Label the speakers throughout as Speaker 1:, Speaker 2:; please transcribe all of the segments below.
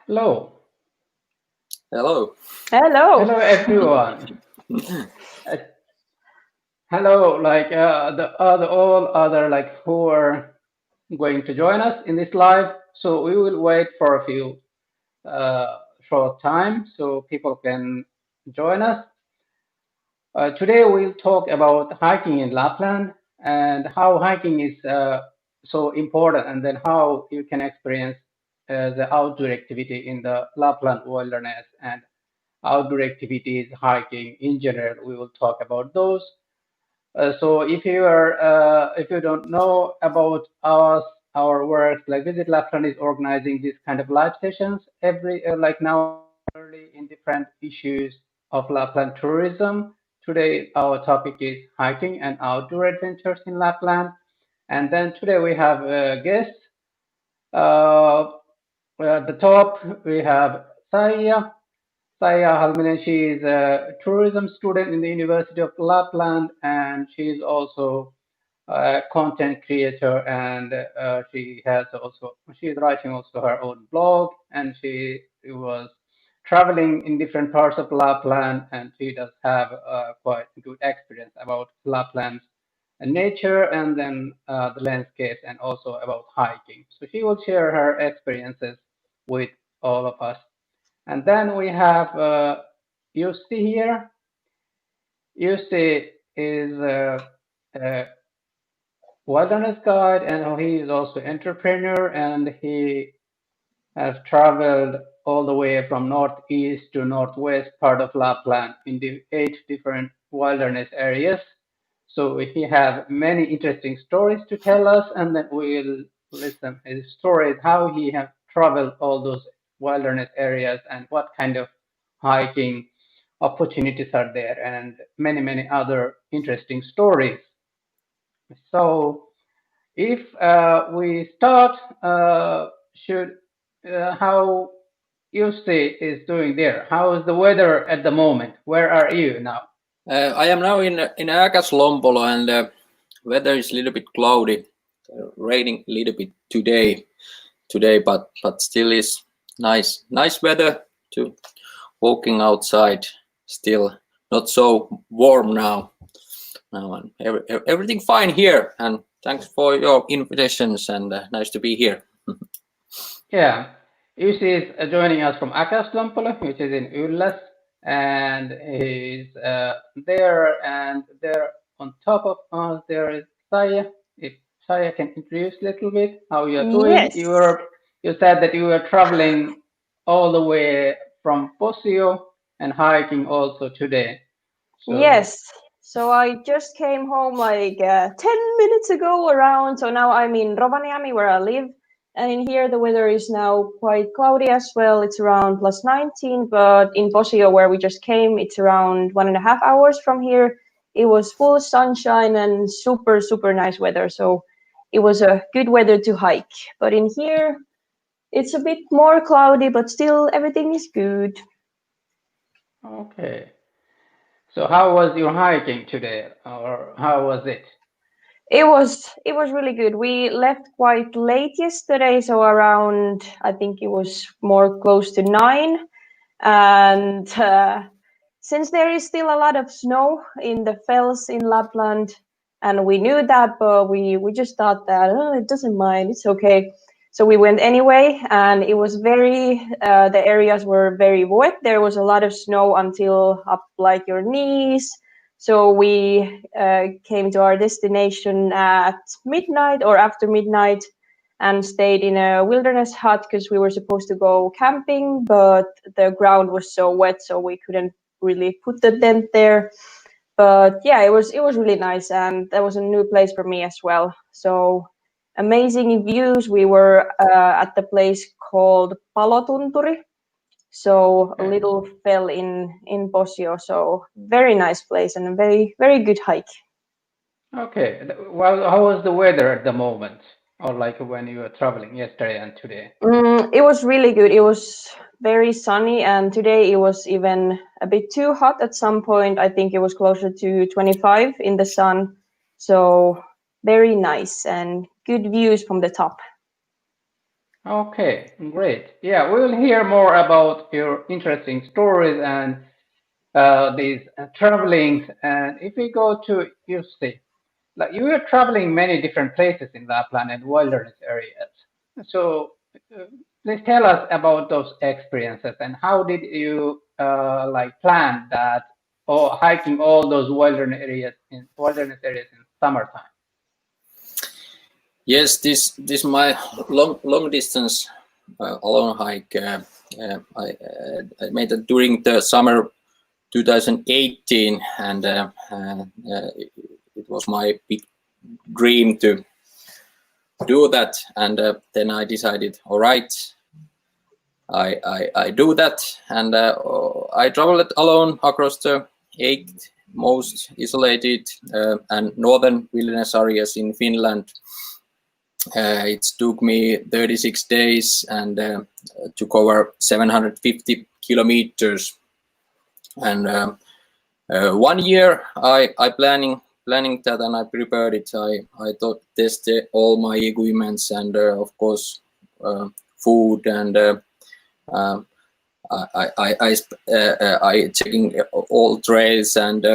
Speaker 1: Hello.
Speaker 2: Hello.
Speaker 3: Hello.
Speaker 1: Hello, everyone. Uh, Hello, the all other who are going to join us in this live. So we will wait for a few short time so people can join us. Today we'll talk about hiking in Lapland and how hiking is so important, and then how you can experience the outdoor activity in the Lapland wilderness and outdoor activities, hiking in general. We will talk about those. So if you don't know about our work, like Visit Lapland is organizing this kind of live sessions every like now early in different issues of Lapland tourism. Today our topic is hiking and outdoor adventures in Lapland, and then today we have guests. Uh, at the top we have Saija Halminen. She is a tourism student in the University of Lapland, and she is also a content creator, and she is writing also her own blog, and she was traveling in different parts of Lapland, and she does have quite good experience about Lapland's nature and then the landscapes and also about hiking. So she will share her experiences with all of us. And then we have Jussi here. Jussi is a wilderness guide, and he is also entrepreneur, and he has traveled all the way from northeast to northwest part of Lapland in the 8 different wilderness areas. So he have many interesting stories to tell us, and then we'll listen his stories how he have traveled all those wilderness areas and what kind of hiking opportunities are there, and many other interesting stories. So if we start, should how Jussi is doing there? How is the weather at the moment? Where are you now?
Speaker 2: I am now in Lompolo, and weather is a little bit cloudy, raining a little bit today, but still is nice weather to walking outside. Still not so warm now. And everything fine here. And thanks for your invitations, and nice to be here.
Speaker 1: Yeah, Jussi is joining us from Akaslompolo, which is in Ylläs, and he's there. And there on top of us, there is Saija. If Saija can introduce a little bit how you are doing.
Speaker 3: Yes.
Speaker 1: You said that you were traveling all the way from Posio and hiking also today. So
Speaker 3: Yes. So I just came home like 10 minutes ago around. So now I'm in Rovaniemi where I live. And in here the weather is now quite cloudy as well. It's around plus 19. But in Posio where we just came, it's around 1.5 hours from here. It was full sunshine and super nice weather. So it was a good weather to hike. But in here it's a bit more cloudy, but still everything is good.
Speaker 1: okay. So how was your hiking today, or how was it?
Speaker 3: It was really good. We left quite late yesterday, so around I think it was more close to 9. And since there is still a lot of snow in the fells in Lapland, and we knew that, but we just thought that it doesn't mind, it's okay. So we went anyway, and it was the areas were very wet. There was a lot of snow until up like your knees. So we came to our destination at midnight or after midnight and stayed in a wilderness hut because we were supposed to go camping, but the ground was so wet, so we couldn't really put the tent there. But yeah, it was really nice, and that was a new place for me as well. So amazing views. We were at the place called Palotunturi, so a
Speaker 1: Okay.
Speaker 3: little fell in Posio. So very nice place and a very good hike.
Speaker 1: Okay. Well, how was the weather at the moment, or like when you were traveling yesterday and today?
Speaker 3: It was really good. It was very sunny, and today it was even a bit too hot at some point. I think it was closer to 25 in the sun. So very nice and good views from the top.
Speaker 1: Okay, great. Yeah, we will hear more about your interesting stories and these travelings. And if we go to Jussi, like you were traveling many different places in Lapland and wilderness areas. So uh, please tell us about those experiences and how did you like plan that or hiking all those wilderness areas in summertime?
Speaker 2: Yes, this my long distance alone hike. I made it during the summer 2018, and it was my big dream to do that. And then I decided, all right, I do that, and I traveled alone across the 8 most isolated and northern wilderness areas in Finland. It took me 36 days and to cover 750 kilometers. And 1 year I planning that, and I prepared it. I thought tested all my equipments and of course food and I checking all trails and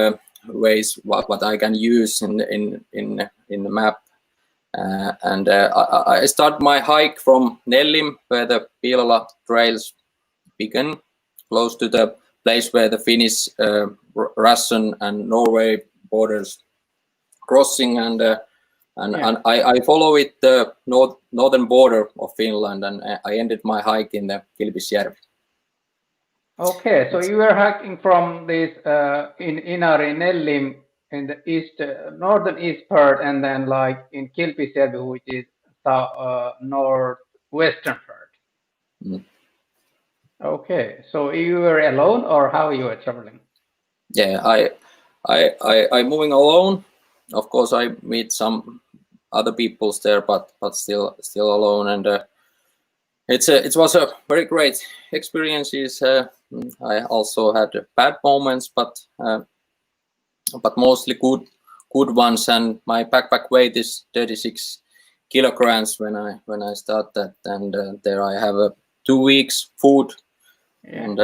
Speaker 2: ways what I can use in the map. And I start my hike from Nellim, where the Piilala trails begin, close to the place where the Finnish, Russian, and Norway borders crossing, and I follow it the northern border of Finland, and I ended my hike in the Kilpisjärvi.
Speaker 1: Okay, so you were hiking from this in Inari, Nellim, in the east, northern east part, and then like in Kilpisjärvi, which is northwestern part.
Speaker 2: Mm.
Speaker 1: Okay, so you were alone, or how you were traveling?
Speaker 2: Yeah, I moving alone. Of course, I meet some other peoples there, but still alone, and it was a very great experiences. I also had bad moments, but mostly good ones. And my backpack weight is 36 kilograms when I start that, and there I have 2 weeks food, and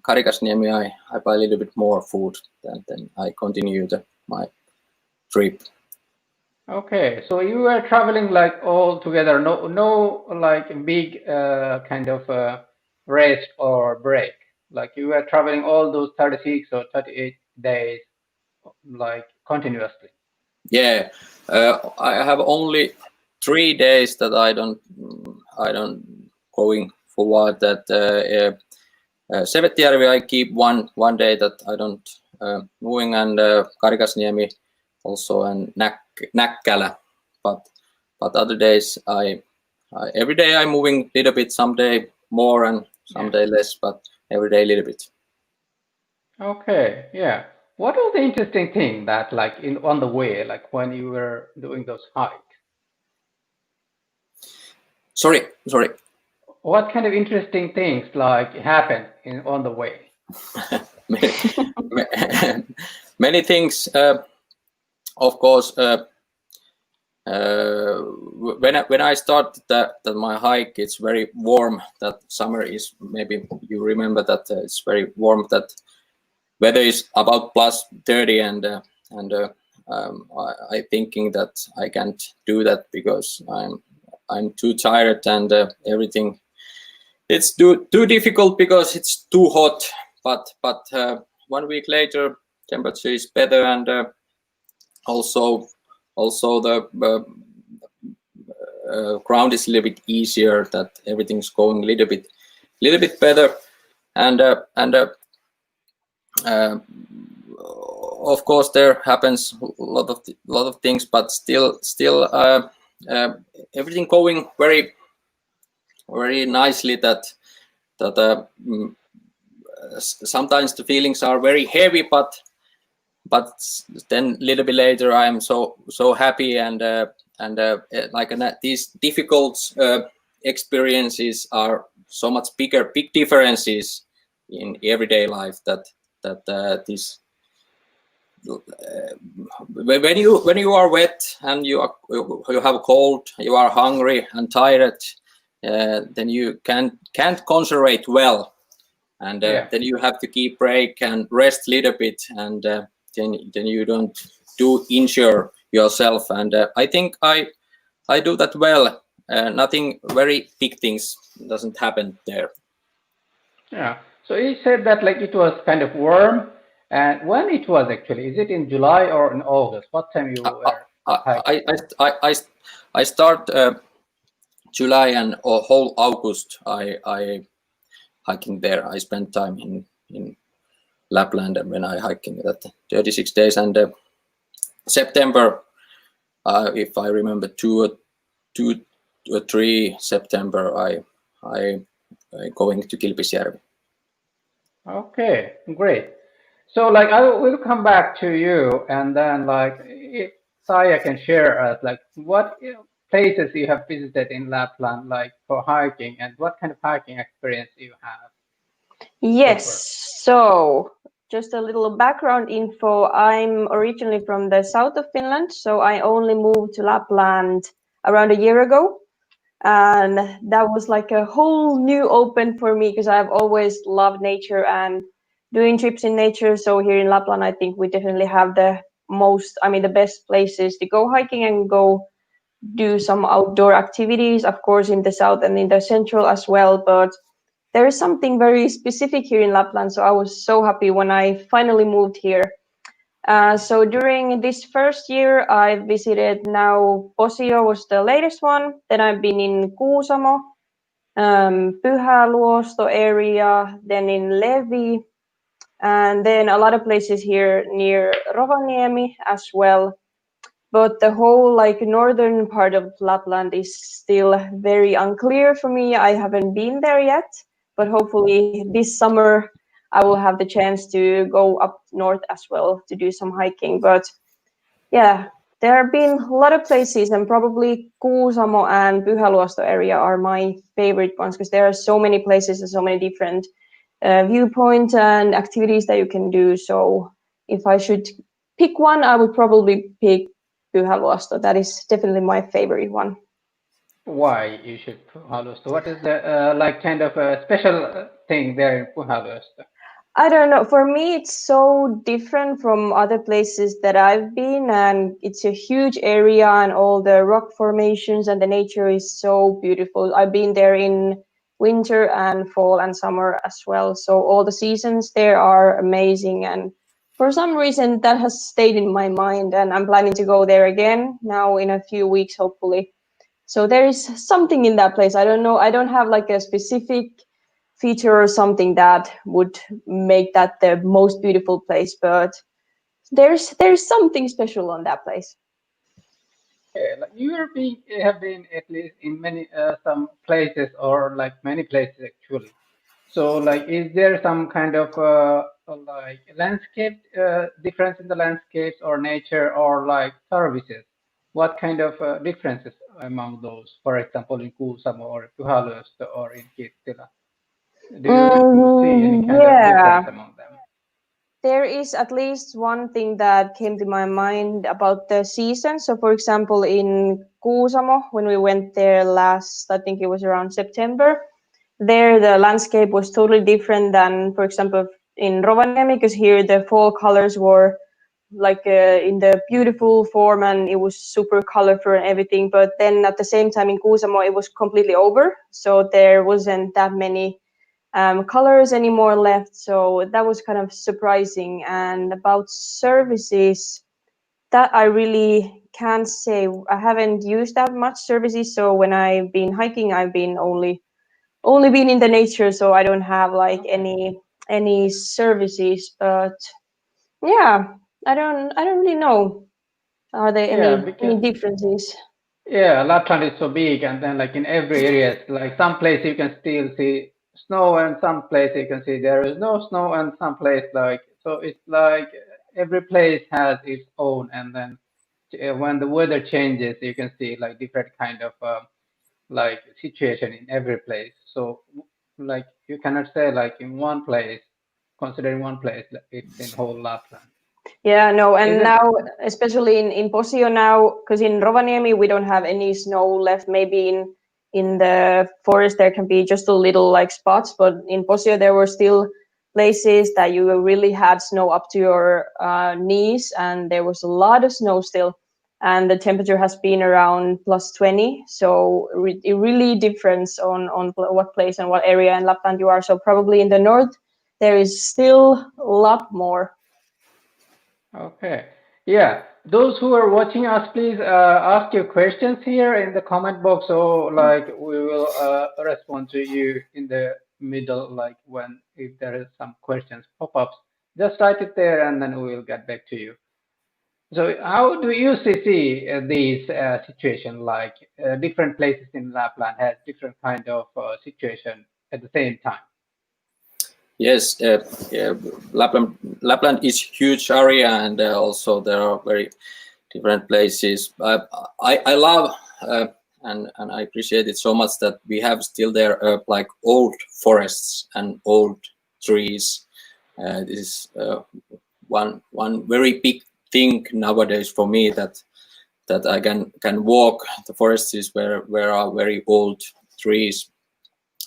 Speaker 2: Karikasniemi I buy a little bit more food, and then I continue my trip.
Speaker 1: Okay, so you were traveling like all together, no like big kind of rest or break. Like you were traveling all those 36 or 38 days like continuously.
Speaker 2: Yeah, I have only 3 days that I don't going forward. That Sevettijärvi I keep one day that I don't moving, and Karikasniemi also, and Näkkälä, but other days I every day I'm moving a little bit, some day more and some day less, but every day a little bit.
Speaker 1: Okay, yeah. What was the interesting thing that like on the way, like when you were doing those hikes?
Speaker 2: Sorry.
Speaker 1: What kind of interesting things like happened on the way?
Speaker 2: Many things. Of course, when I start my hike, it's very warm. That summer is, maybe you remember that it's very warm. That weather is about plus 30, and I thinking that I can't do that because I'm too tired, and everything. It's too difficult because it's too hot. But 1 week later, temperature is better, and also the ground is a little bit easier. That everything's going a little bit better, and of course there happens a lot of things, but still everything going very nicely. That sometimes the feelings are very heavy, but then a little bit later I'm so happy, and like these difficult experiences are so much big differences in everyday life. That this when you are wet and you have cold, you are hungry and tired, then you can't concentrate well, and then you have to keep break and rest a little bit, and then you don't injure yourself. And I think I do that well. Nothing very big things doesn't happen there.
Speaker 1: Yeah. So you said that like it was kind of warm, and when it was actually, is it in July or in August? What time you were hiking?
Speaker 2: I start July and whole August. I hiking there. I spent time in Lapland when I hiking that 36 days, and September, if I remember, 2 or 3 September, I going to Kilpisjärvi.
Speaker 1: Okay, great. So like I will come back to you, and then like if Saija can share us like what places you have visited in Lapland like for hiking, and what kind of hiking experience you have so
Speaker 3: Yes,
Speaker 1: far.
Speaker 3: so just a little background info. I'm originally from the south of Finland, so I only moved to Lapland around a year ago. And that was like a whole new open for me because I've always loved nature and doing trips in nature. So here in Lapland, I think we definitely have the best places to go hiking and go do some outdoor activities, of course, in the south and in the central as well. But there is something very specific here in Lapland. So I was so happy when I finally moved here. So during this first year, I visited now Posio was the latest one. Then I've been in Kuusamo, Pyhäluosto area, then in Levi, and then a lot of places here near Rovaniemi as well. But the whole like northern part of Lapland is still very unclear for me. I haven't been there yet, but hopefully this summer I will have the chance to go up north as well to do some hiking. But yeah, there have been a lot of places, and probably Kuusamo and Pyhäluosto area are my favorite ones because there are so many places and so many different viewpoints and activities that you can do. So if I should pick one, I would probably pick Pyhäluosto. That is definitely my favorite one.
Speaker 1: Why you should Pyhäluosto? What is the like kind of a special thing there in Pyhäluosto?
Speaker 3: I don't know. For me, it's so different from other places that I've been, and it's a huge area, and all the rock formations and the nature is so beautiful. I've been there in winter and fall and summer as well. So all the seasons there are amazing, and for some reason that has stayed in my mind, and I'm planning to go there again now in a few weeks, hopefully. So there is something in that place. I don't know. I don't have like a specific feature or something that would make that the most beautiful place, but there's something special on that place.
Speaker 1: Okay, like have been at least in many some places or like many places actually. So like, is there some kind of like landscape difference in the landscapes or nature or like services? What kind of differences among those? For example, in Kuusamo or Pyhäluosto or in Kittilä, do you see any kind of difference
Speaker 3: Yeah,
Speaker 1: among them?
Speaker 3: there is at least one thing that came to my mind about the season. So for example, in Kuusamo, when we went there last, I think it was around September, there the landscape was totally different than, for example, in Rovaniemi, because here the fall colors were like in the beautiful form and it was super colorful and everything. But then at the same time in Kuusamo, it was completely over. So there wasn't that many colors anymore left. So that was kind of surprising. And about services, that I really can't say. I haven't used that much services. So when I've been hiking, I've been only been in the nature. So I don't have like
Speaker 1: Okay.
Speaker 3: any services. But yeah, I don't really know. Are there
Speaker 1: Yeah,
Speaker 3: any
Speaker 1: because
Speaker 3: differences?
Speaker 1: yeah, Lapland is so big, and then like in every area, it's like some place you can still see snow, and some place you can see there is no snow, and some place like so it's like every place has its own, and then when the weather changes, you can see like different kind of like situation in every place. So like you cannot say like in one place, considering one place, like, it's in whole Lapland,
Speaker 3: Yeah, no, and
Speaker 1: isn't it?
Speaker 3: now, especially in Posio now, because in Rovaniemi we don't have any snow left. Maybe in the forest there can be just a little like spots, but in Posio there were still places that you really had snow up to your knees, and there was a lot of snow still, and the temperature has been around +20, so it really differs on what place and what area in Lapland you are. So probably in the north there is still a lot more.
Speaker 1: Okay. Yeah. Those who are watching us, please ask your questions here in the comment box. So, like, we will respond to you in the middle, like when if there is some questions pop-ups. Just write it there, and then we will get back to you. So, how do you see these situation? Like, different places in Lapland has different kind of situation at the same time.
Speaker 2: Yes, yeah, Lapland is huge area, and also there are very different places. I love and I appreciate it so much that we have still there like old forests and old trees. This is one very big thing nowadays for me, that I can walk the forests where are very old trees.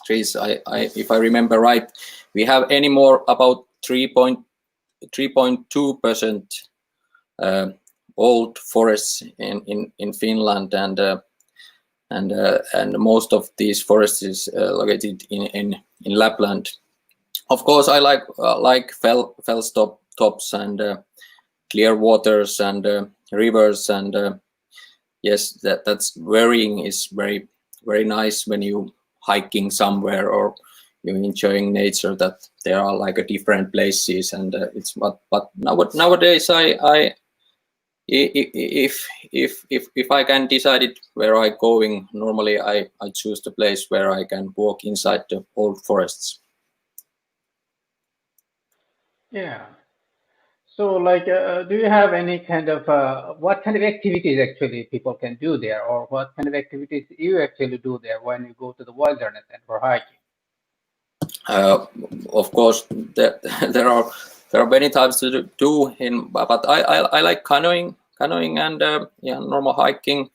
Speaker 2: If I remember right, we have anymore about 3.2% old forests in Finland, and most of these forests is located in Lapland. Of course, I like fell tops and clear waters and rivers, and yes, that's varying is very nice when you hiking somewhere or you're enjoying nature, that there are like a different places, and it's but nowadays if I can decide it where I going, normally I choose the place where I can walk inside the old forests.
Speaker 1: Yeah. So, like, do you have any kind of what kind of activities actually people can do there, or what kind of activities you actually do there when you go to the wilderness and for hiking?
Speaker 2: Of course, there are many types to do in, but I like canoeing and yeah, normal hiking,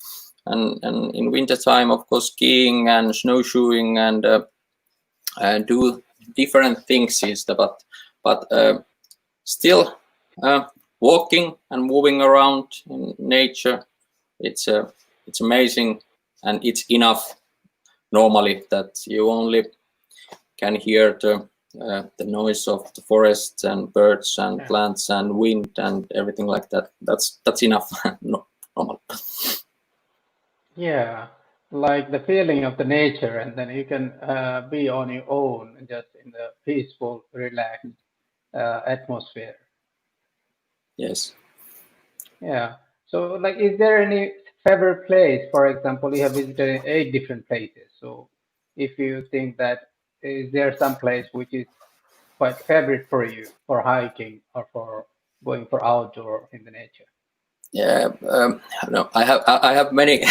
Speaker 2: and in winter time, of course, skiing and snowshoeing and do different things is the, but still walking and moving around in nature, it's amazing, and it's enough normally that you only can hear the noise of the forests and birds and plants and wind and everything like that. That's enough. Normal.
Speaker 1: Yeah, like the feeling of the nature, and then you can be on your own, just in the peaceful, relaxed atmosphere.
Speaker 2: Yes.
Speaker 1: Yeah. So, like, is there any favorite place? For example, you have visited 8 different places. So, if you think that is there some place which is quite favorite for you for hiking or for going for outdoor in the nature?
Speaker 2: Yeah. No, I have many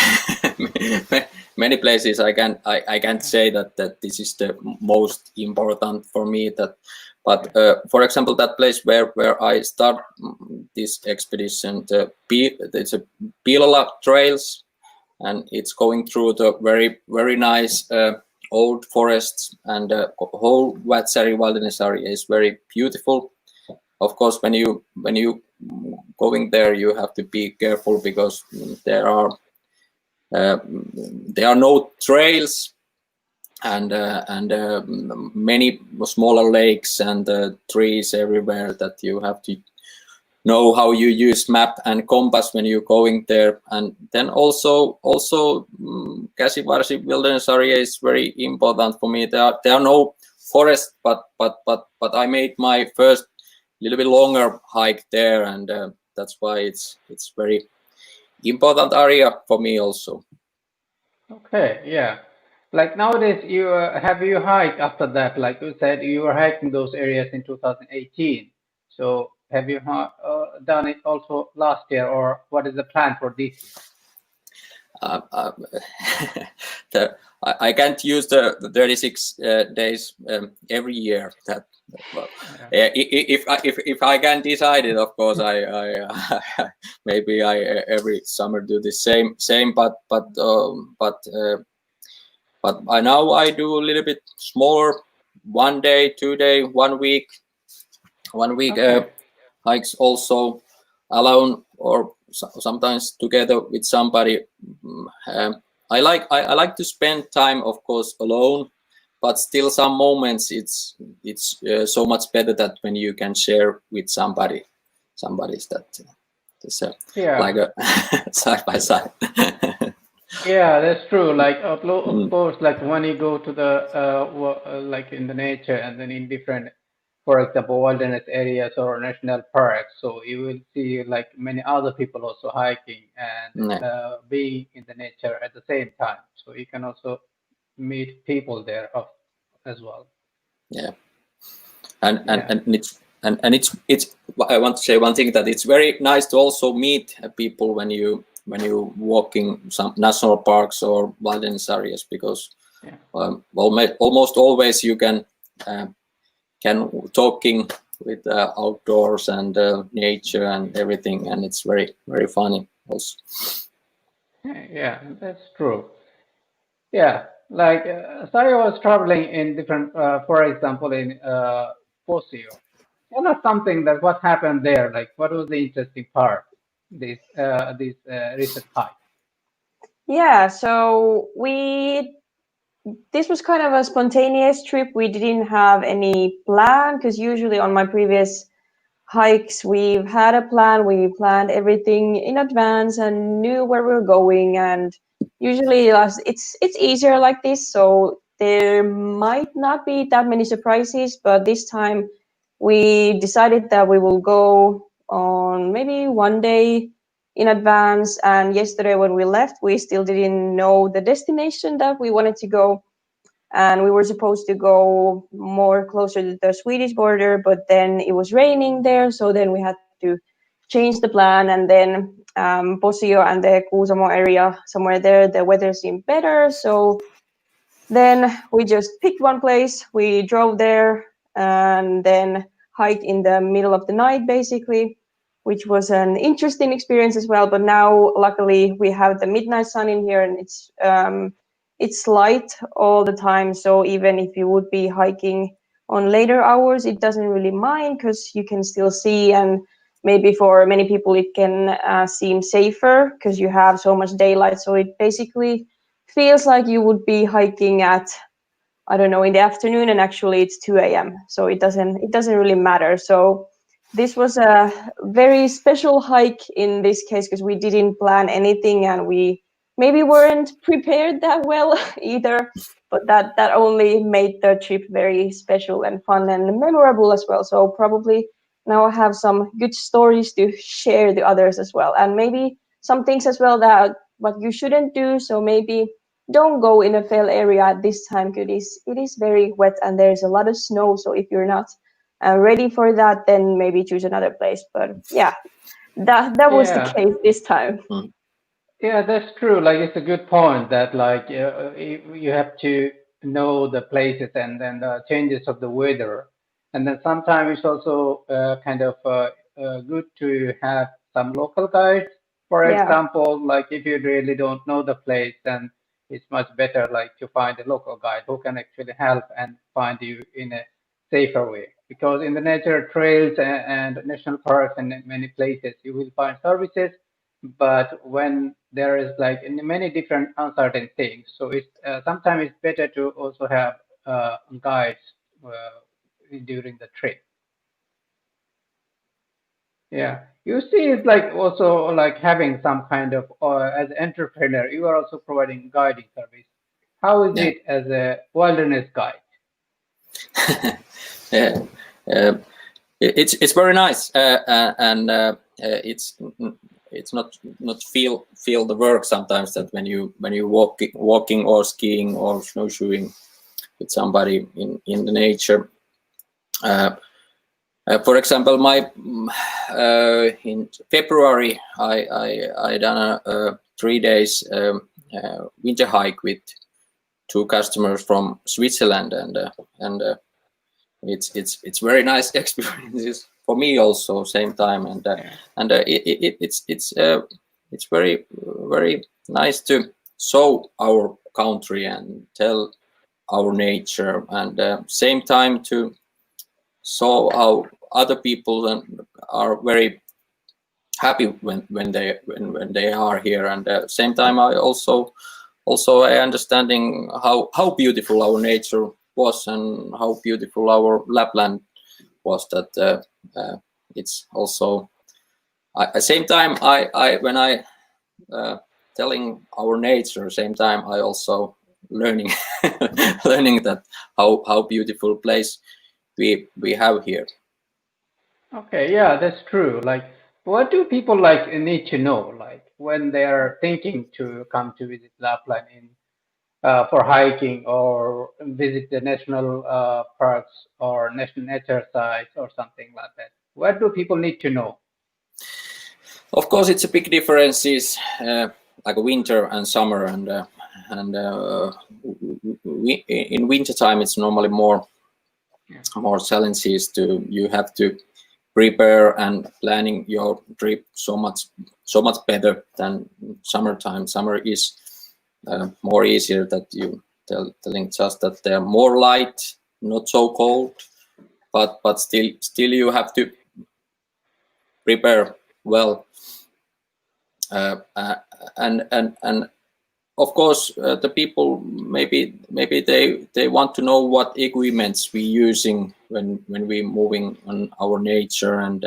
Speaker 2: many places. I can't say that this is the most important for me. That, but for example, that place where I start this expedition, it's a Piilola trails, and it's going through the very nice old forests, and the whole Vatsari wilderness area is very beautiful. Of course, when you going there, you have to be careful, because there are no trails, and many smaller lakes and trees everywhere, that you have to know how you use map and compass when you're going there. And then also Käsivarsi wilderness area is very important for me. There are no forests, but I made my first little bit longer hike there, and that's why it's very important area for me also.
Speaker 1: Okay, yeah. Like nowadays, you have you hiked after that? Like you said, you were hiking those areas in 2018. So have you done it also last year, or what is the plan for this year?
Speaker 2: I can't use the 36 days every year. That, well, if I can decide it, of course, I maybe I every summer do the same. But but now I do a little bit smaller, 1 day, 2 day, 1 week,
Speaker 1: Okay.
Speaker 2: hikes also alone or sometimes together with somebody. I like to spend time, of course, alone, but still some moments it's so much better that when you can share with somebody's that is
Speaker 1: Yeah.
Speaker 2: like a side by side.
Speaker 1: Yeah, that's true. Like, of
Speaker 2: Mm,
Speaker 1: course, like when you go to the like in the nature and then in different, for example, wilderness areas or national parks, so you will see like many other people also hiking and
Speaker 2: yeah,
Speaker 1: being in the nature at the same time. So you can also meet people there as well.
Speaker 2: yeah. and and
Speaker 1: Yeah.
Speaker 2: and it's and it's I want to say one thing, that it's very nice to also meet people when you walking some national parks or wilderness areas, because
Speaker 1: Yeah.
Speaker 2: almost always you can talking with outdoors and nature and everything, and it's very very funny also.
Speaker 1: Yeah, that's true. Yeah, like Saija was traveling in different, for example, in Posio. Tell us something that what happened there. Like, what was the interesting part? This recent hike.
Speaker 3: Yeah, so we this was kind of a spontaneous trip. We didn't have any plan because usually on my previous hikes we've had a plan. We planned everything in advance and knew where we were going, and usually it's easier like this. So there might not be that many surprises, but this time we decided that we will go on maybe 1 day in advance. And yesterday when we left, we still didn't know the destination that we wanted to go, and we were supposed to go more closer to the Swedish border, but then it was raining there, so then we had to change the plan. And then Posio and the Kuusamo area, somewhere there, the weather seemed better, so then we just picked one place, we drove there, and then hiked in the middle of the night, basically, which was an interesting experience as well. But now, luckily, we have the midnight sun in here, and it's light all the time. So even if you would be hiking on later hours, it doesn't really mind because you can still see. And maybe for many people, it can seem safer because you have so much daylight. So it basically feels like you would be hiking at, I don't know, in the afternoon, and actually it's 2 a.m. So it doesn't really matter. So this was a very special hike in this case because we didn't plan anything, and we maybe weren't prepared that well either. But that only made the trip very special and fun and memorable as well. So probably now I have some good stories to share to others as well, and maybe some things as well that what you shouldn't do. So maybe don't go in a fell area at this time because it is very wet and there's a lot of snow. So if you're not ready for that, then maybe choose another place. But yeah, that was the
Speaker 1: Yeah,
Speaker 3: case this time.
Speaker 2: Mm,
Speaker 1: yeah, that's true. Like, it's a good point that like you have to know the places and then the changes of the weather, and then sometimes it's also kind of good to have some local guides. For
Speaker 3: Yeah,
Speaker 1: example, like if you really don't know the place, then it's much better like to find a local guide who can actually help and find you in a safer way. Because in the nature trails and national parks and in many places, you will find services, but when there is like many different uncertain things, so it's sometimes it's better to also have guides during the trip. Yeah, you see, it's like also like having some kind of as an entrepreneur, you are also providing guiding service. How is
Speaker 2: yeah.
Speaker 1: it as a wilderness guide?
Speaker 2: Yeah. Uh, it's very nice, and it's not feel the work sometimes, that when you walking or skiing or snowshoeing with somebody in the nature. For example, in February I done a 3 days winter hike with two customers from Switzerland, and it's very nice experiences for me also same time,
Speaker 1: Yeah,
Speaker 2: and it's very very nice to show our country and tell our nature, and same time to show how other people are very happy when they are here, and same time I also understanding how beautiful our nature was and how beautiful our Lapland was, that it's also at the same time I when I telling our nature, same time I also learning learning that how beautiful place we have here.
Speaker 1: Okay, yeah, that's true. Like, what do people like need to know, like when they are thinking to come to visit Lapland in for hiking or visit the national parks or national nature sites or something like that? What do people need to know?
Speaker 2: Of course, it's a big differences like winter and summer, and in winter time it's normally more challenges to you have to prepare and planning your trip so much better than summertime. Summer is more easier, that you telling just that they're more light, not so cold, but still you have to prepare well, and of course the people maybe they want to know what equipments we using when we moving on our nature, and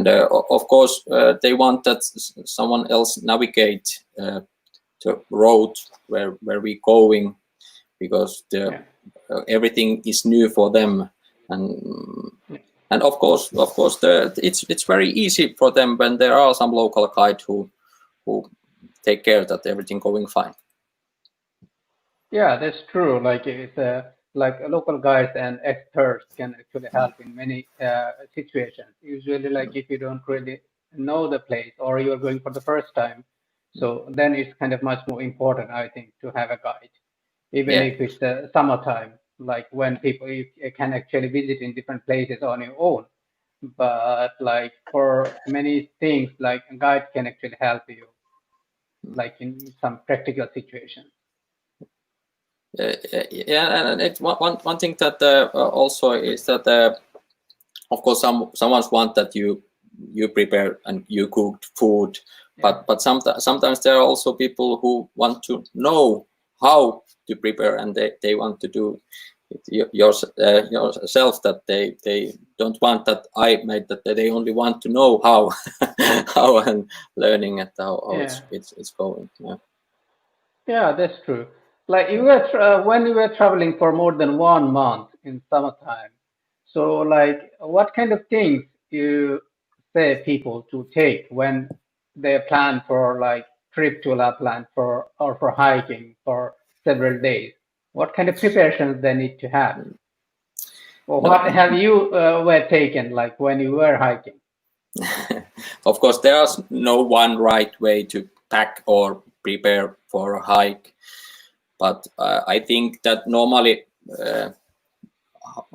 Speaker 2: of course they want that someone else navigate the road where we going, because everything is new for them, and of course it's very easy for them when there are some local guide who take care that everything going fine.
Speaker 1: Yeah, that's true. Like it's like local guides and experts can actually help in many situations. Usually, like if you don't really know the place or you're going for the first time, so then it's kind of much more important, I think, to have a guide, even
Speaker 2: Yeah.
Speaker 1: if it's summertime, like when people you can actually visit in different places on your own. But like for many things, like a guide can actually help you, like in some practical situations.
Speaker 2: Yeah, and it's one thing that also is that of course someone's want that you prepare and you cooked food, but sometimes there are also people who want to know how to prepare, and they want to do it yourself, that they don't want that I made, that they only want to know how how, and learning at how it's going.
Speaker 1: Yeah, that's true. Like you were when you were traveling for more than 1 month in summertime. So like, what kind of things you say people to take when they plan for like trip to Lapland for or for hiking for several days? What kind of preparations they need to have? Or
Speaker 2: No.
Speaker 1: what have you were taken like when you were hiking?
Speaker 2: Of course, there's no one right way to pack or prepare for a hike, but I think that normally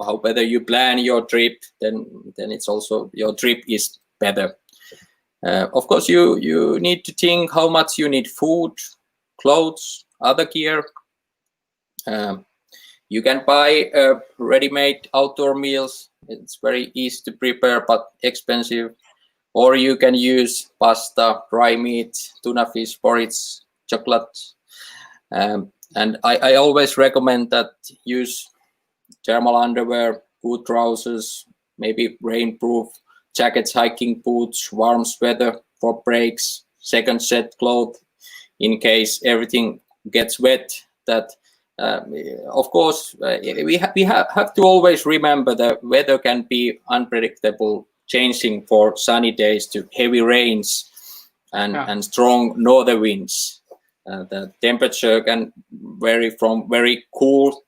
Speaker 2: how better you plan your trip, then it's also your trip is better. Of course, you need to think how much you need food, clothes, other gear. You can buy ready-made outdoor meals. It's very easy to prepare but expensive. Or you can use pasta, dry meat, tuna fish, porridge, chocolate. And I always recommend that use thermal underwear, good trousers, maybe rainproof jackets, hiking boots, warm sweater for breaks, second set clothes in case everything gets wet. That of course we have to always remember that weather can be unpredictable, changing for sunny days to heavy rains and strong northern winds. The temperature can vary from very cool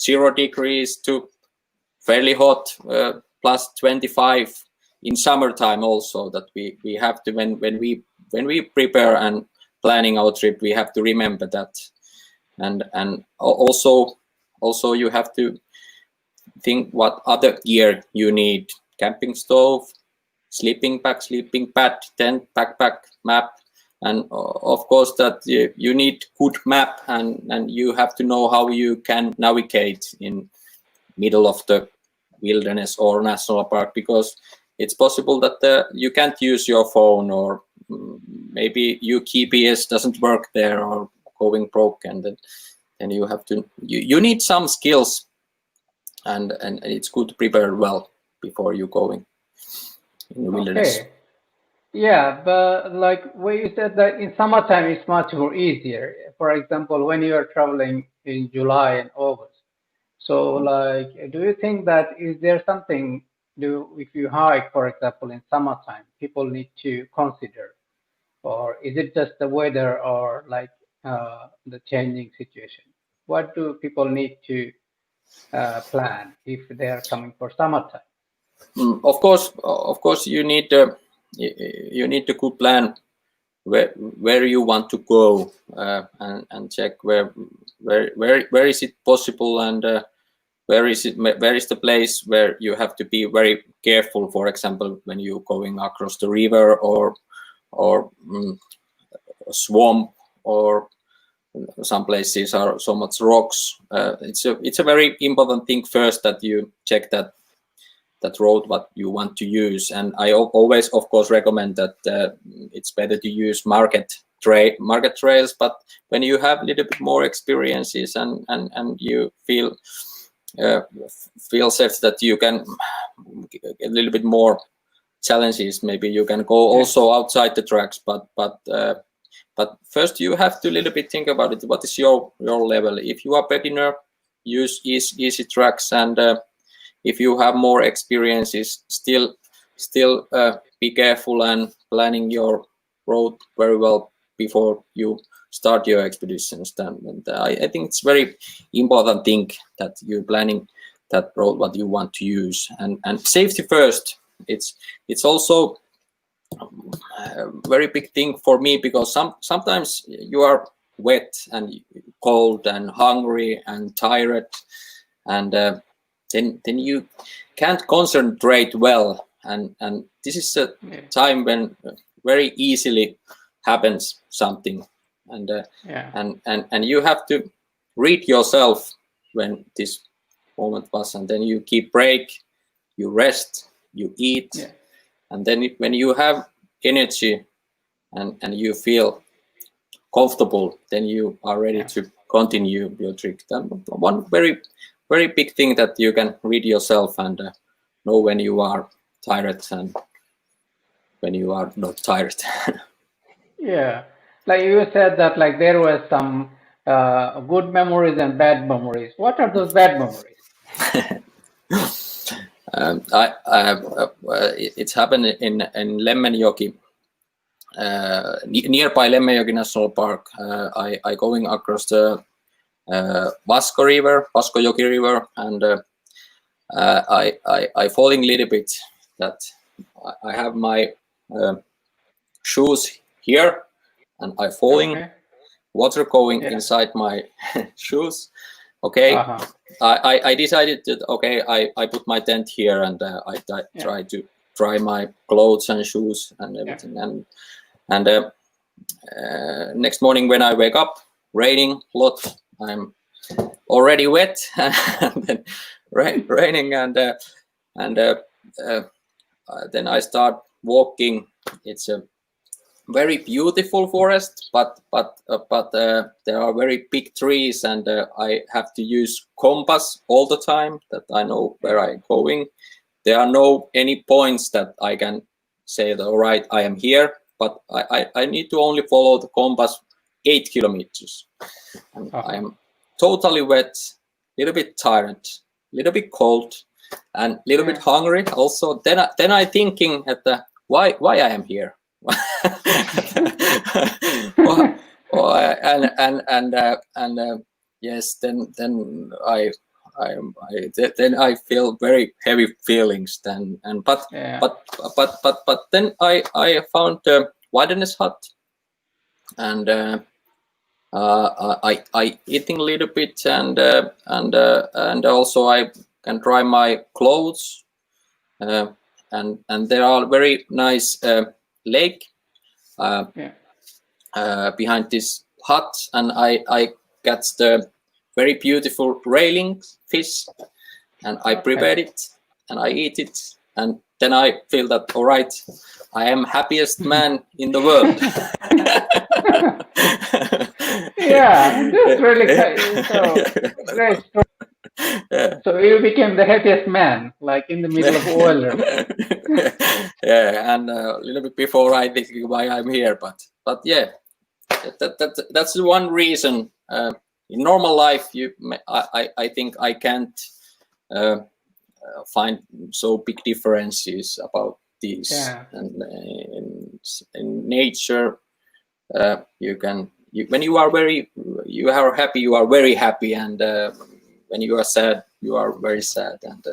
Speaker 2: 0 degrees to fairly hot plus 25 in summertime also, that we have to when we prepare and planning our trip, we have to remember that. And also you have to think what other gear you need: camping stove, sleeping bag, sleeping pad, tent, backpack, map, of course that you need good map, and you have to know how you can navigate in middle of the wilderness or national park, because it's possible that you can't use your phone, or maybe your GPS doesn't work there or going broken. Then you have to you need some skills, and it's good to prepare well before you going in the wilderness.
Speaker 1: Okay. Yeah, but like when you said that in summertime it's much more easier. For example, when you are traveling in July and August. So like, do you think that is there something do if you hike, for example, in summertime, people need to consider, or is it just the weather or like the changing situation? What do people need to plan if they are coming for summertime?
Speaker 2: Of course, you need a good plan where you want to go, and check where is it possible, and where is the place where you have to be very careful. For example, when you're going across the river or a swamp, or some places are so much rocks. It's a very important thing first, that you check that road what you want to use. And I always, of course, recommend that it's better to use market trails. But when you have a little bit more experiences, and you feel safe that you can get a little bit more challenges, maybe you can go also outside the tracks. But first you have to a little bit think about it. What is your level? If you are beginner, use easy tracks, and if you have more experiences, still be careful and planning your road very well before you start your expeditions. And I think it's very important thing that you're planning that road what you want to use, and safety first. It's also a very big thing for me, because sometimes you are wet and cold and hungry and tired, and then you can't concentrate well, and this is a time when very easily happens something, and you have to read yourself when this moment was, and then you keep break, you rest, you eat, and then when you have energy and you feel comfortable, then you are ready to continue your trip. Then one very big thing that you can read yourself and know when you are tired and when you are not tired.
Speaker 1: Yeah, like you said that like there were some good memories and bad memories. What are those bad memories?
Speaker 2: It's happened in Lemmenjoki, nearby Lemmenjoki National Park. I going across the Vaskojoki River, and I falling a little bit. That I have my shoes here, and I falling, water going inside my shoes. Okay, I decided that I put my tent here, and I try to dry my clothes and shoes and everything, and next morning when I wake up, raining a lot. I'm already wet, and then raining, and then I start walking. It's a very beautiful forest, but there are very big trees, and I have to use compass all the time that I know where I'm going. There are no any points that I can say that, all right, I am here, but I need to only follow the compass 8 kilometers. And I am totally wet, little bit tired, little bit cold, and little bit hungry also. Then I thinking at why I am here. Yes, then I feel very heavy feelings then, but then I found the wilderness hut, and I eating a little bit, and also I can dry my clothes, and there are very nice lake. behind this hut, and I got the very beautiful railing fish, and I prepared it, and I eat it, and then I feel that, all right, I am happiest man in the world.
Speaker 1: Yeah, that's really so great story.
Speaker 2: Yeah.
Speaker 1: So you became the happiest man, like in the middle of oilers.
Speaker 2: Yeah, and a little bit before I think why I'm here, but yeah, that's the one reason. In normal life, I think I can't find so big differences about these.
Speaker 1: Yeah.
Speaker 2: And in nature, when you are happy, you are very happy, and when you are sad, you are very sad, and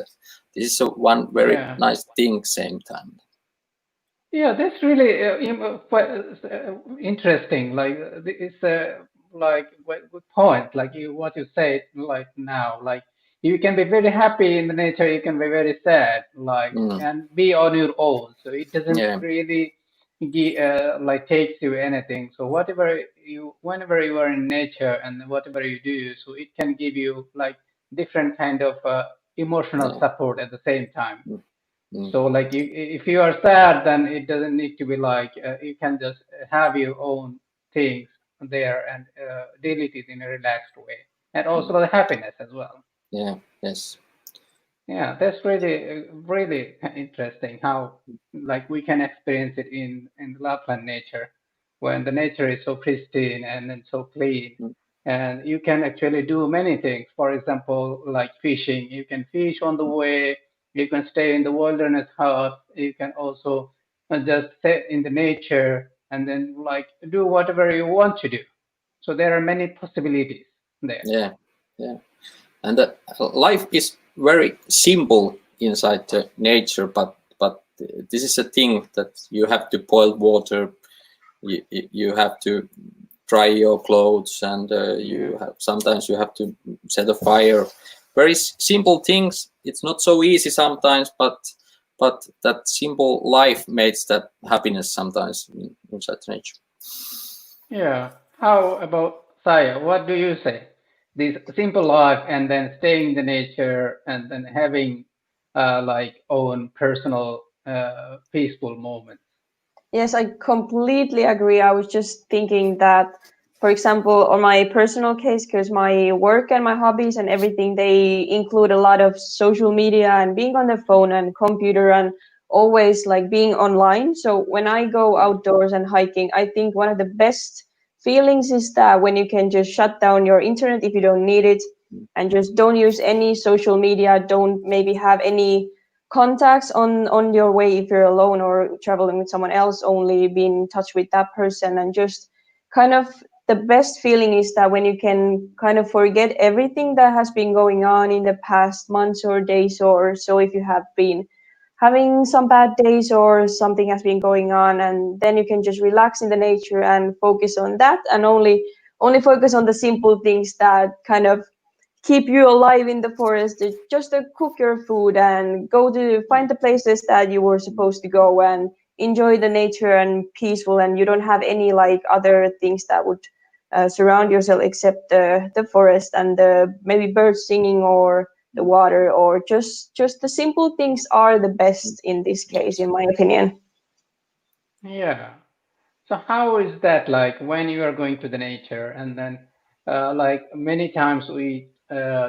Speaker 2: this is one very nice thing same time.
Speaker 1: Yeah, that's really quite interesting. Like it's like good point. Like what you say, like now, like you can be very happy in the nature, you can be very sad, like and be on your own. So it doesn't really like takes you anything. So whenever you are in nature and whatever you do, so it can give you like different kind of emotional support at the same time. So like if you are sad, then it doesn't need to be like you can just have your own things there and deal it in a relaxed way, and also the happiness as well.
Speaker 2: Yeah. Yes.
Speaker 1: Yeah, that's really interesting how like we can experience it in Lapland nature when the nature is so pristine and then so clean, and you can actually do many things. For example, like fishing, you can fish on the way, you can stay in the wilderness hut, you can also just stay in the nature and then like do whatever you want to do. So there are many possibilities there.
Speaker 2: Yeah. And life is very simple inside the nature, but this is a thing that you have to boil water, you have to dry your clothes, and sometimes you have to set a fire. Very simple things. It's not so easy sometimes, but that simple life makes that happiness sometimes inside nature.
Speaker 1: Yeah. How about Saya? What do you say? This simple life and then staying in the nature and then having like own personal peaceful moments.
Speaker 3: Yes, I completely agree. I was just thinking that, for example, on my personal case, because my work and my hobbies and everything, they include a lot of social media and being on the phone and computer and always like being online. So when I go outdoors and hiking, I think one of the best feelings is that when you can just shut down your internet if you don't need it and just don't use any social media, don't maybe have any contacts on your way if you're alone or traveling with someone else, only be in touch with that person, and just kind of the best feeling is that when you can kind of forget everything that has been going on in the past months or days or so, if you have been having some bad days or something has been going on, and then you can just relax in the nature and focus on that, and only focus on the simple things that kind of keep you alive in the forest, just to cook your food and go to find the places that you were supposed to go and enjoy the nature and peaceful, and you don't have any like other things that would surround yourself except the forest and the maybe birds singing or the water, or just the simple things are the best in this case, in my opinion.
Speaker 1: Yeah. So how is that like when you are going to the nature and then like many times we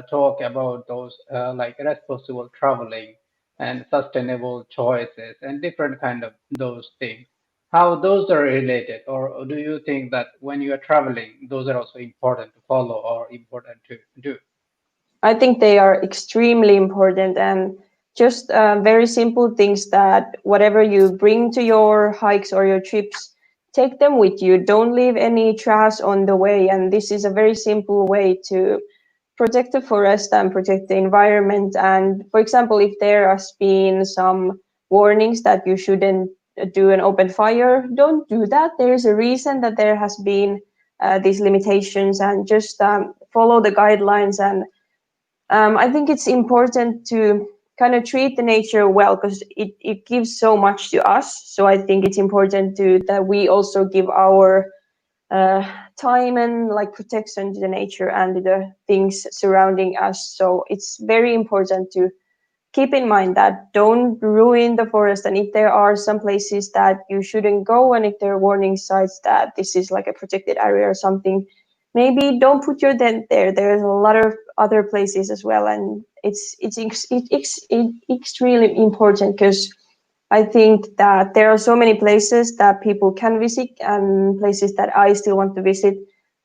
Speaker 1: talk about those like responsible traveling and sustainable choices and different kind of those things. How those are related, or do you think that when you are traveling, those are also important to follow or important to do?
Speaker 3: I think they are extremely important, and just very simple things that whatever you bring to your hikes or your trips, take them with you. Don't leave any trash on the way. And this is a very simple way to protect the forest and protect the environment. And for example, if there has been some warnings that you shouldn't do an open fire, don't do that. There is a reason that there has been these limitations, and just follow the guidelines. And I think it's important to kind of treat the nature well, because it gives so much to us. So I think it's important to that we also give our time and like protection to the nature and to the things surrounding us. So it's very important to keep in mind that don't ruin the forest, and if there are some places that you shouldn't go, and if there are warning signs that this is like a protected area or something, maybe don't put your tent there. There's a lot of other places as well, and it's extremely important, because I think that there are so many places that people can visit and places that I still want to visit.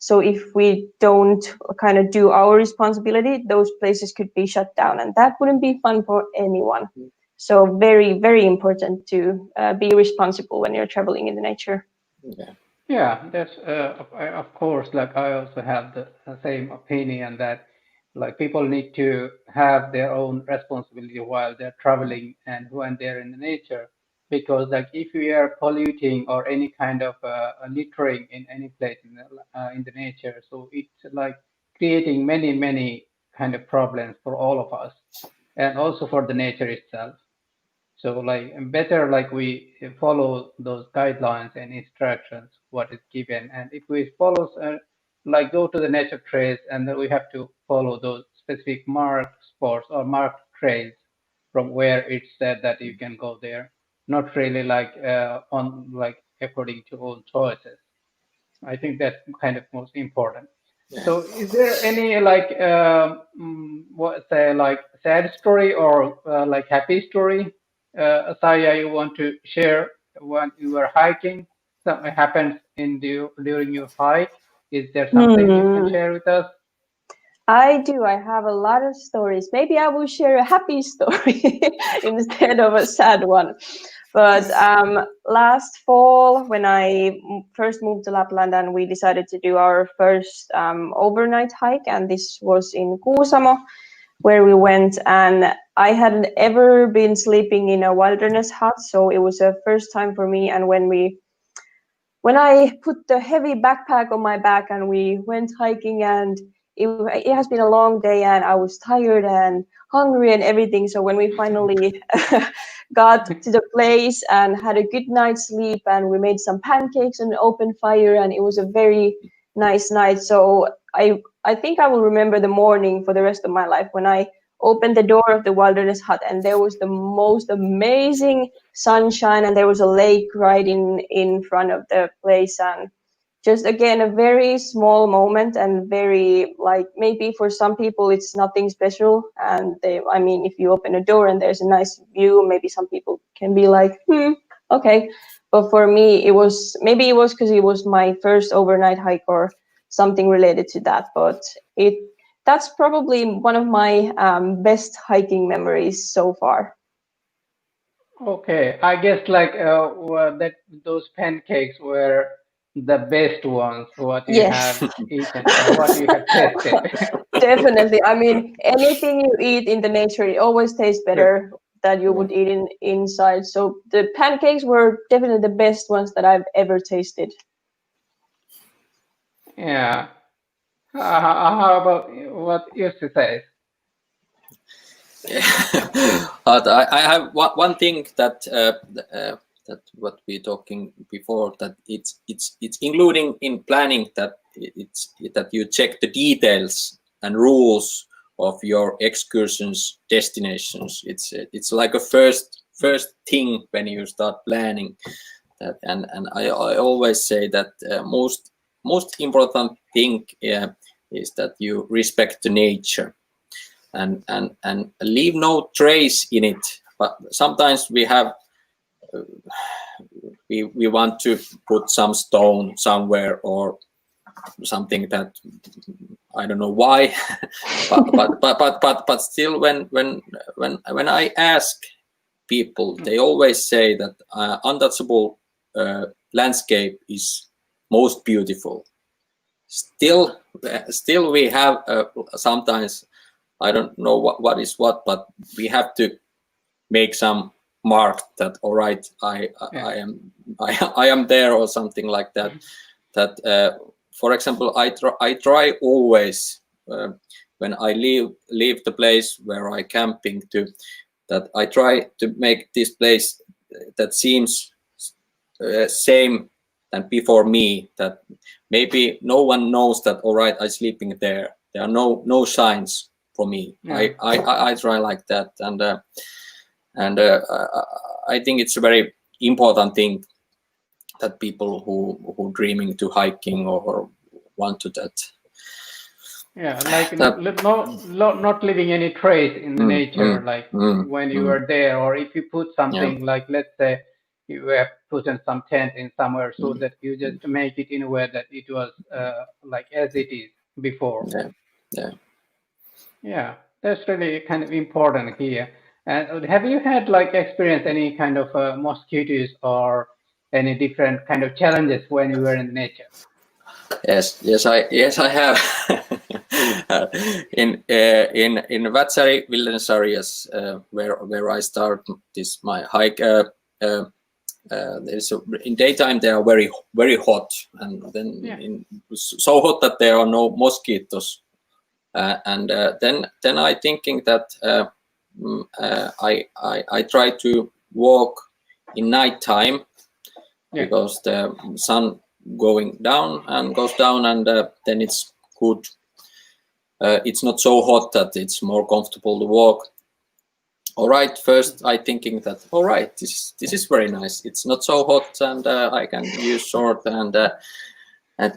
Speaker 3: So if we don't kind of do our responsibility, those places could be shut down, and that wouldn't be fun for anyone. So very, very important to be responsible when you're traveling in the nature.
Speaker 2: Yeah.
Speaker 1: Yeah, that's of course. Like I also have the same opinion that like people need to have their own responsibility while they're traveling and when they're in the nature, because like if we are polluting or any kind of littering in any place in the nature, so it's like creating many kind of problems for all of us and also for the nature itself. So like better like we follow those guidelines and instructions what is given, and if we follow like go to the nature trails and then we have to follow those specific marked spots or marked trails from where it's said that you can go there, not really like on like according to own choices. I think that's kind of most important.
Speaker 2: Yeah.
Speaker 1: So, is there any like what say like sad story or like happy story, Saya, you want to share when you were hiking? Something happens in during your hike. Is there something you can
Speaker 3: Hmm.
Speaker 1: share with us?
Speaker 3: I do. I have a lot of stories. Maybe I will share a happy story instead of a sad one. But last fall, when I first moved to Lapland, and we decided to do our first overnight hike, and this was in Kuusamo, where we went. And I hadn't ever been sleeping in a wilderness hut, so it was a first time for me. And when I put the heavy backpack on my back and we went hiking, and it has been a long day and I was tired and hungry and everything. So when we finally got to the place and had a good night's sleep, and we made some pancakes on an open fire, and it was a very nice night. So I think I will remember the morning for the rest of my life, when I opened the door of the wilderness hut and there was the most amazing sunshine, and there was a lake right in front of the place. And just again, a very small moment, and very like, maybe for some people it's nothing special, and I mean, if you open a door and there's a nice view, maybe some people can be like, okay. But for me, it was, maybe it was because it was my first overnight hike or something related to that. But it that's probably one of my best hiking memories so far.
Speaker 1: Okay, I guess like that those pancakes were the best ones. What you have
Speaker 3: Yes.
Speaker 1: eaten, what you have tested.
Speaker 3: Definitely. I mean, anything you eat in the nature, it always tastes
Speaker 1: True.
Speaker 3: better than you
Speaker 2: Yeah.
Speaker 3: would eat inside. So the pancakes were definitely the best ones that I've ever tasted.
Speaker 1: Yeah. How about what Jussi says?
Speaker 2: But I have one thing that that what we talking before, that it's including in planning, that it's that you check the details and rules of your excursions destinations. It's like a first thing when you start planning that. And I always say that most important thing is that you respect the nature and leave no trace in it. But sometimes we have we want to put some stone somewhere or something that I don't know why. but still, when I ask people, they always say that untouchable landscape is most beautiful. Still we have sometimes, I don't know what is what, but we have to make some mark that, all right, I am there, or something like that. That for example, I try always when I leave the place where I camping to, that I try to make this place that seems same than before me. That maybe no one knows that. All right, I'm sleeping there. There are no signs for me.
Speaker 1: Yeah.
Speaker 2: I try like that, and I think it's a very important thing that people who dreaming to hiking or want to that.
Speaker 1: Yeah, like not leaving any trace in the nature, like when you are there, or if you put something, like let's say you have put in some tent in somewhere, so that you just make it in a way that it was like as it is before. Yeah, that's really kind of important here. And have you had like experienced any kind of mosquitoes or any different kind of challenges when you were in nature?
Speaker 2: Yes, I have. in Vatsari wilderness areas where I start my hike. In daytime they are very hot, and then so hot that there are no mosquitoes. And then I thinking that I try to walk in night time because the sun going down and goes down, and then it's good. It's not so hot that it's more comfortable to walk. All right, first I thinking that all right, this is very nice. It's not so hot, and I can use short and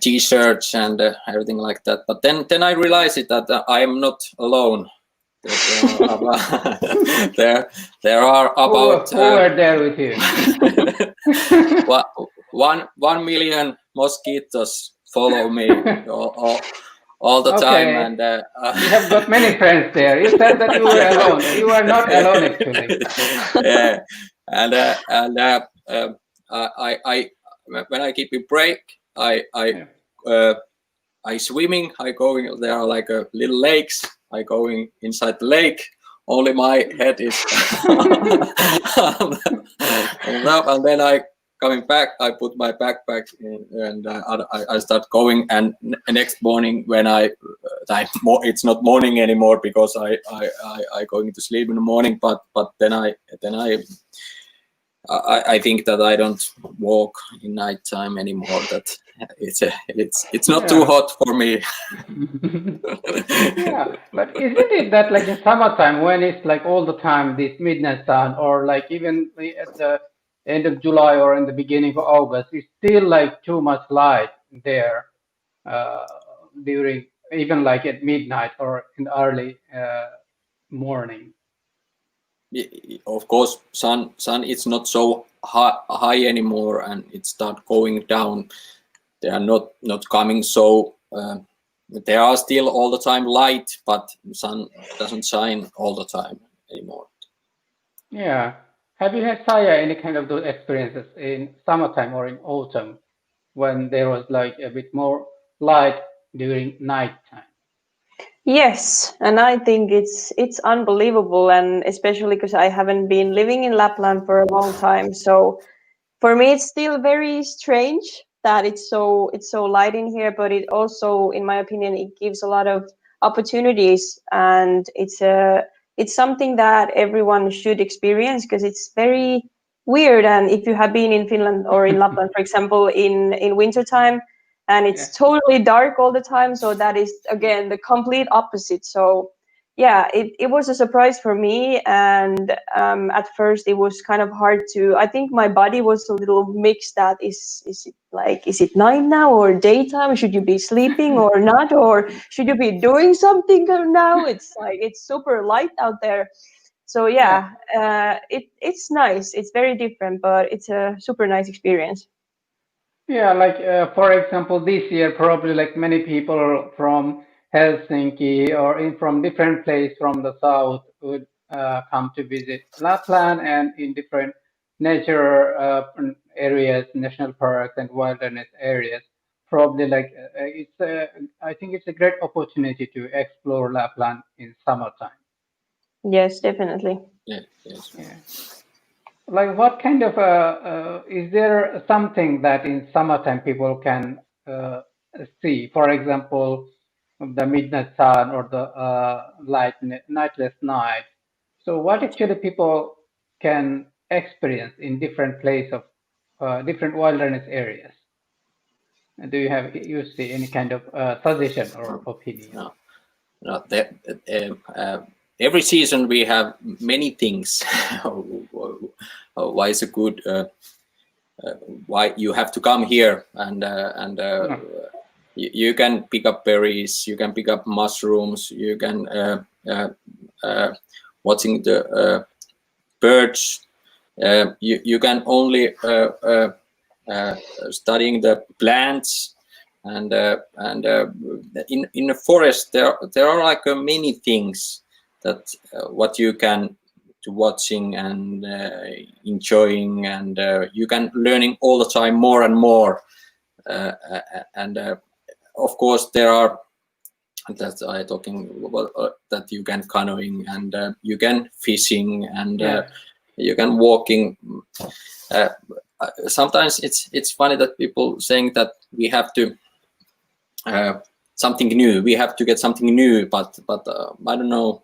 Speaker 2: t-shirts and everything like that. But then I realized it that I am not alone. There are about
Speaker 1: who are there with you?
Speaker 2: 1 million mosquitoes follow me all the time, and
Speaker 1: you have got many friends there. You said that you were alone. You are not alone actually.
Speaker 2: Yeah, and I when I keep a break, I swimming. I going. There are like little lakes. I going inside the lake. Only my head is and then I coming back. I put my backpack in, and I start going. And next morning when it's not morning anymore because I going to sleep in the morning. But then I think that I don't walk in night time anymore. That it's not too hot for me.
Speaker 1: Yeah, but isn't it that like in summertime when it's like all the time this midnight sun, or like even at the end of July or in the beginning of August, it's still like too much light there during even like at midnight or in the early morning.
Speaker 2: Of course, sun is not so high anymore, and it start going down. They are not coming so. They are still all the time light, but sun doesn't shine all the time anymore.
Speaker 1: Yeah. Have you had, Saija, any kind of those experiences in summertime or in autumn when there was like a bit more light during nighttime?
Speaker 3: Yes, and I think it's unbelievable, and especially because I haven't been living in Lapland for a long time. So for me, it's still very strange that it's so light in here. But it also, in my opinion, it gives a lot of opportunities, and it's something that everyone should experience because it's very weird. And if you have been in Finland or in Lapland, for example, in wintertime, and it's totally dark all the time, so that is again the complete opposite. So yeah, it was a surprise for me, and at first it was kind of hard to. I think my body was a little mixed. That is it night now or daytime? Should you be sleeping or not, or should you be doing something now? It's like it's super light out there. So yeah, it's nice. It's very different, but it's a super nice experience.
Speaker 1: Yeah, like for example, this year probably like many people from Helsinki or from different place from the south would come to visit Lapland and in different nature areas, national parks and wilderness areas. Probably like I think it's a great opportunity to explore Lapland in summertime.
Speaker 3: Yes, definitely.
Speaker 2: Yes.
Speaker 1: Yeah. Like what kind of is there something that in summertime people can see? For example, the midnight sun or the nightless night. So what actually people can experience in different place of different wilderness areas? Do you see any kind of suggestion or opinion?
Speaker 2: No, no. Every season we have many things. Why is it good? Why you have to come here and you can pick up berries, you can pick up mushrooms, you can watching the birds. You can only studying the plants, and in the forest there are like many things that what you can to watching and enjoying, and you can learning all the time more and more, and of course there are that I talking about that you can canoeing, and you can fishing, and you can walking. Sometimes it's funny that people saying that we have to something new, we have to get something new, but I don't know.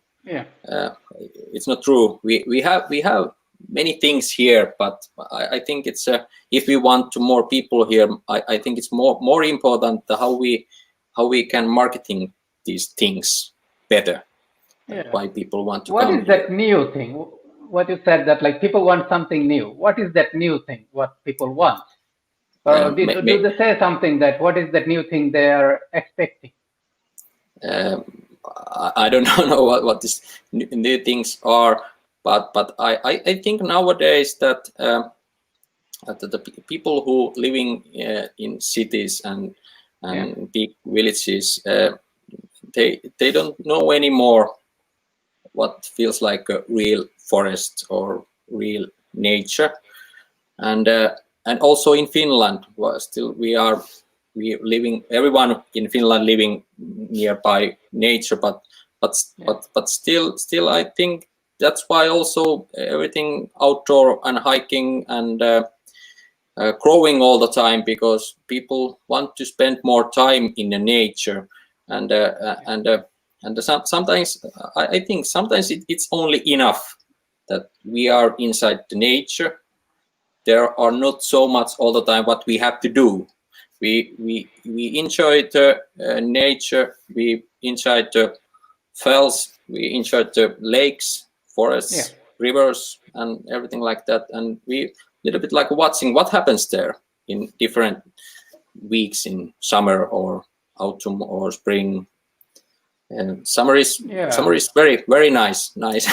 Speaker 2: It's not true. We have many things here, but I think it's if we want to more people here, I think it's more important how we can marketing these things better. Why people want to
Speaker 1: what
Speaker 2: come
Speaker 1: is that new thing? What you said that like people want something new. What is that new thing? What people want? Or do they say something that what is that new thing they are expecting?
Speaker 2: I don't know what these new things are, but I think nowadays that the people who living in cities and big villages, they don't know anymore what feels like a real forest or real nature, and also in Finland, we living, everyone in Finland living nearby nature, but still I think that's why also everything outdoor and hiking and growing all the time, because people want to spend more time in the nature, and sometimes I think sometimes it's only enough that we are inside the nature. There are not so much all the time what we have to do. We enjoy the nature, we enjoy the fells, we enjoy the lakes, forests, rivers, and everything like that. And we little bit like watching what happens there in different weeks in summer or autumn or spring. And summer is very, very nice. Nice.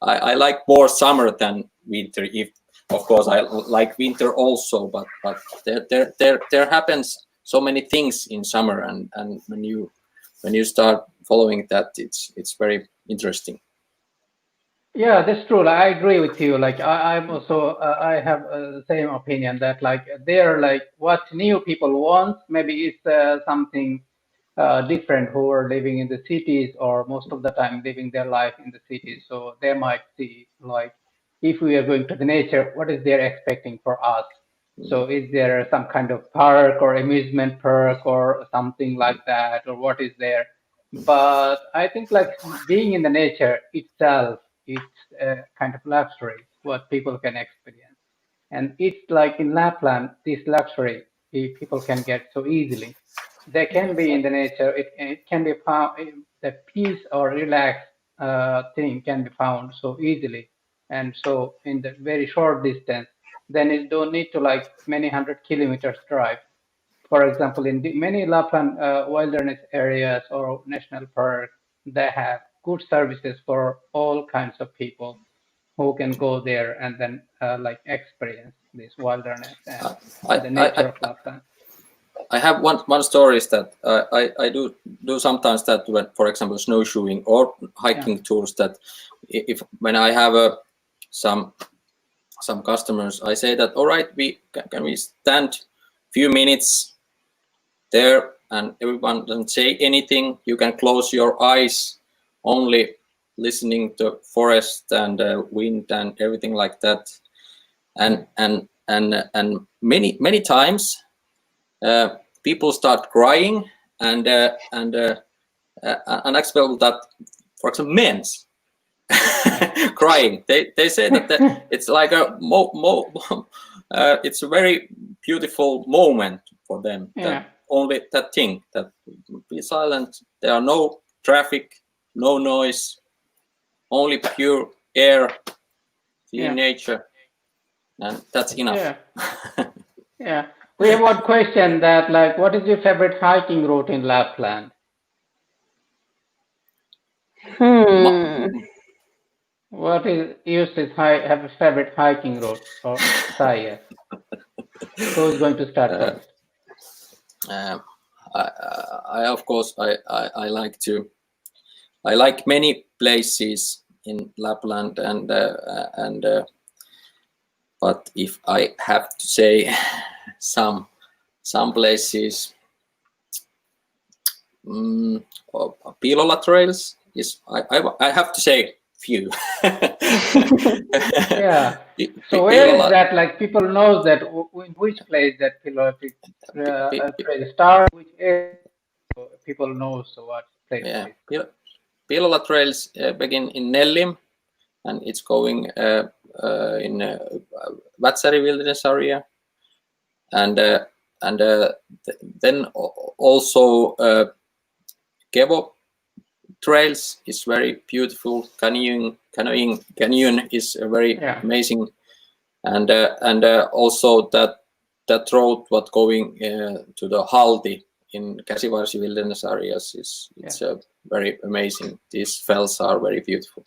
Speaker 2: I like more summer than winter. If of course I like winter also, but there happens so many things in summer, and when you start following that, it's very interesting.
Speaker 1: Yeah, that's true. I agree with you. Like I'm also I have the same opinion that like they're like what new people want. Maybe it's something different who are living in the cities or most of the time living their life in the cities. So they might see like if we are going to the nature, what is they're expecting for us? So is there some kind of park or amusement park or something like that, or what is there? But I think like being in the nature itself, it's a kind of luxury what people can experience. And it's like in Lapland, this luxury people can get so easily. They can be in the nature. It can be found. The peace or relaxed thing can be found so easily, and so in the very short distance. Then it don't need to like many 100 kilometers drive. For example, in many Lapland wilderness areas or national parks, they have good services for all kinds of people who can go there and then like experience this wilderness and the nature of Lapland.
Speaker 2: I have one story is that I do sometimes that when, for example, snowshoeing or hiking tours, that if when I have some customers, I say that all right, can we stand few minutes there and everyone doesn't say anything. You can close your eyes, only listening to forest and wind and everything like that, and many times people start crying and unexpected that, for example, men's crying. They say that it's like it's a very beautiful moment for them.
Speaker 1: Yeah.
Speaker 2: Only that thing, that be silent. There are no traffic, no noise, only pure air, clean nature, and that's enough.
Speaker 1: Yeah. Yeah. We have one question that, like, what is your favorite hiking route in Lapland? What is Jussi have a favorite hiking route, or Saija? Who's going to start first?
Speaker 2: I of course I like many places in Lapland, and but if I have to say some places, Piilola trails is I have to say few.
Speaker 1: Yeah. So where is that? Like, people know that in which place that Piilola trail starts, which area people know. So what place?
Speaker 2: Yeah, Piilola trails begin in Nellim, and it's going in Vatsari wilderness area, and then also Kevo trails is very beautiful. Canoeing canyon is very amazing, and also that road what going to the Halti in Käsivarsi wilderness areas it's very amazing. These fells are very beautiful.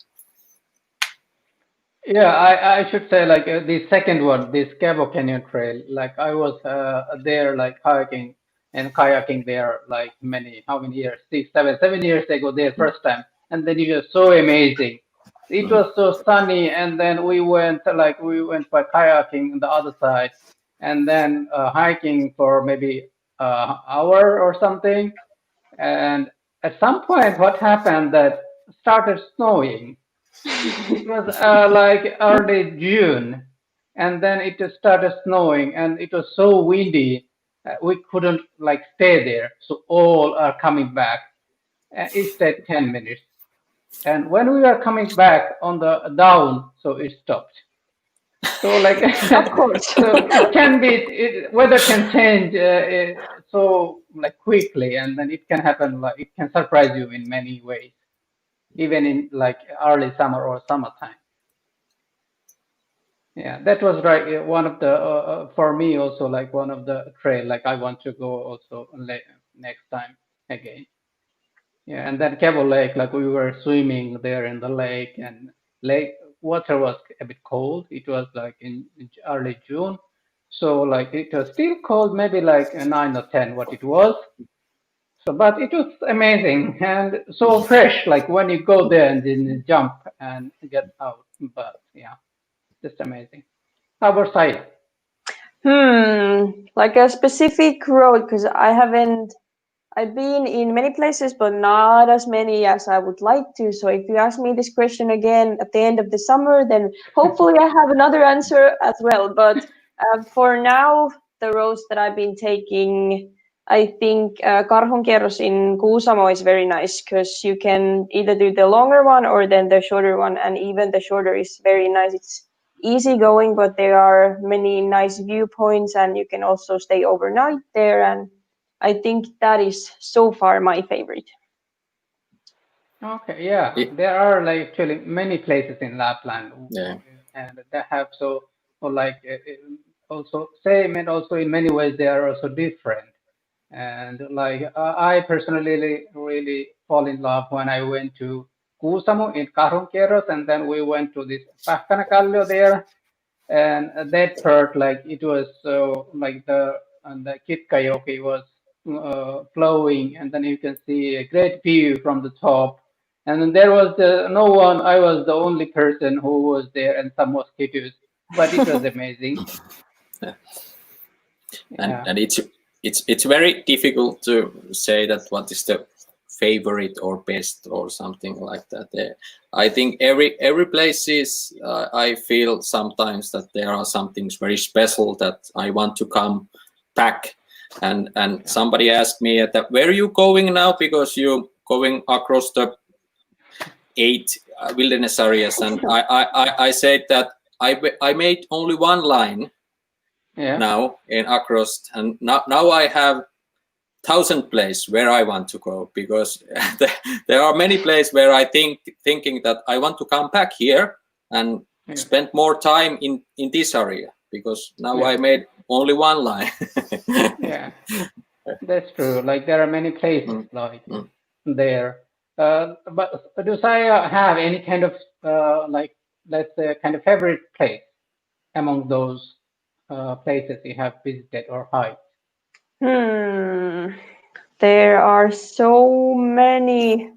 Speaker 1: Yeah, I should say, like, the second one, this Cabo Canyon Trail. Like, I was there, like, hiking and kayaking there, like, how many years? 7 years ago there first time, and then it was so amazing. It was so sunny, and then we went by kayaking on the other side, and then hiking for maybe hour or something. And at some point, what happened that started snowing. It was like early June, and then it just started snowing, and it was so windy. We couldn't like stay there, so all are coming back. It stayed 10 minutes, and when we were coming back on the down, so it stopped. So like,
Speaker 3: Of course.
Speaker 1: so it can be weather can change so like quickly, and then it can happen, like it can surprise you in many ways, even in like early summer or summertime. Yeah, that was right. One of the for me also, like one of the trail, like I want to go also next time again. Yeah, and then Cabo Lake, like we were swimming there in the lake, and lake water was a bit cold. It was like in early June, so like it was still cold, maybe like 9 or 10 what it was. So, but it was amazing and so fresh, like when you go there and then you jump and get out. But yeah, just amazing. How about Sai?
Speaker 3: Like a specific road, because I've been in many places, but not as many as I would like to. So if you ask me this question again at the end of the summer, then hopefully I have another answer as well. But for now, the roads that I've been taking, I think Karhunkierros in Kuusamo is very nice because you can either do the longer one or then the shorter one. And even the shorter is very nice. It's easy going, but there are many nice viewpoints and you can also stay overnight there. And I think that is so far my favorite.
Speaker 1: Okay, yeah, there are like actually many places in Lapland, and they have so or like also same, and also in many ways they are also different. And like I personally really fall in love when I went to Kuusamo in Karhunkierros, and then we went to this Pähkänäkallio there, and that part, like it was so like the Kitkajoki was flowing, and then you can see a great view from the top. And then there was no one. I was the only person who was there, and some mosquitoes, but it was amazing.
Speaker 2: And it's very difficult to say that what is the favorite or best or something like that. I think every place is I feel sometimes that there are some things very special that I want to come back. And somebody asked me that where are you going now, because you're going across the 8 wilderness areas, and I said that I made only one line. now in across, and now I have 1,000 places where I want to go, because there are many places where I thinking that I want to come back here and spend more time in this area, because now I made only one line.
Speaker 1: Yeah, that's true. Like there are many places like there. But does I have any kind of like, let's say, kind of favorite place among those places you have visited or hiked?
Speaker 3: There are so many.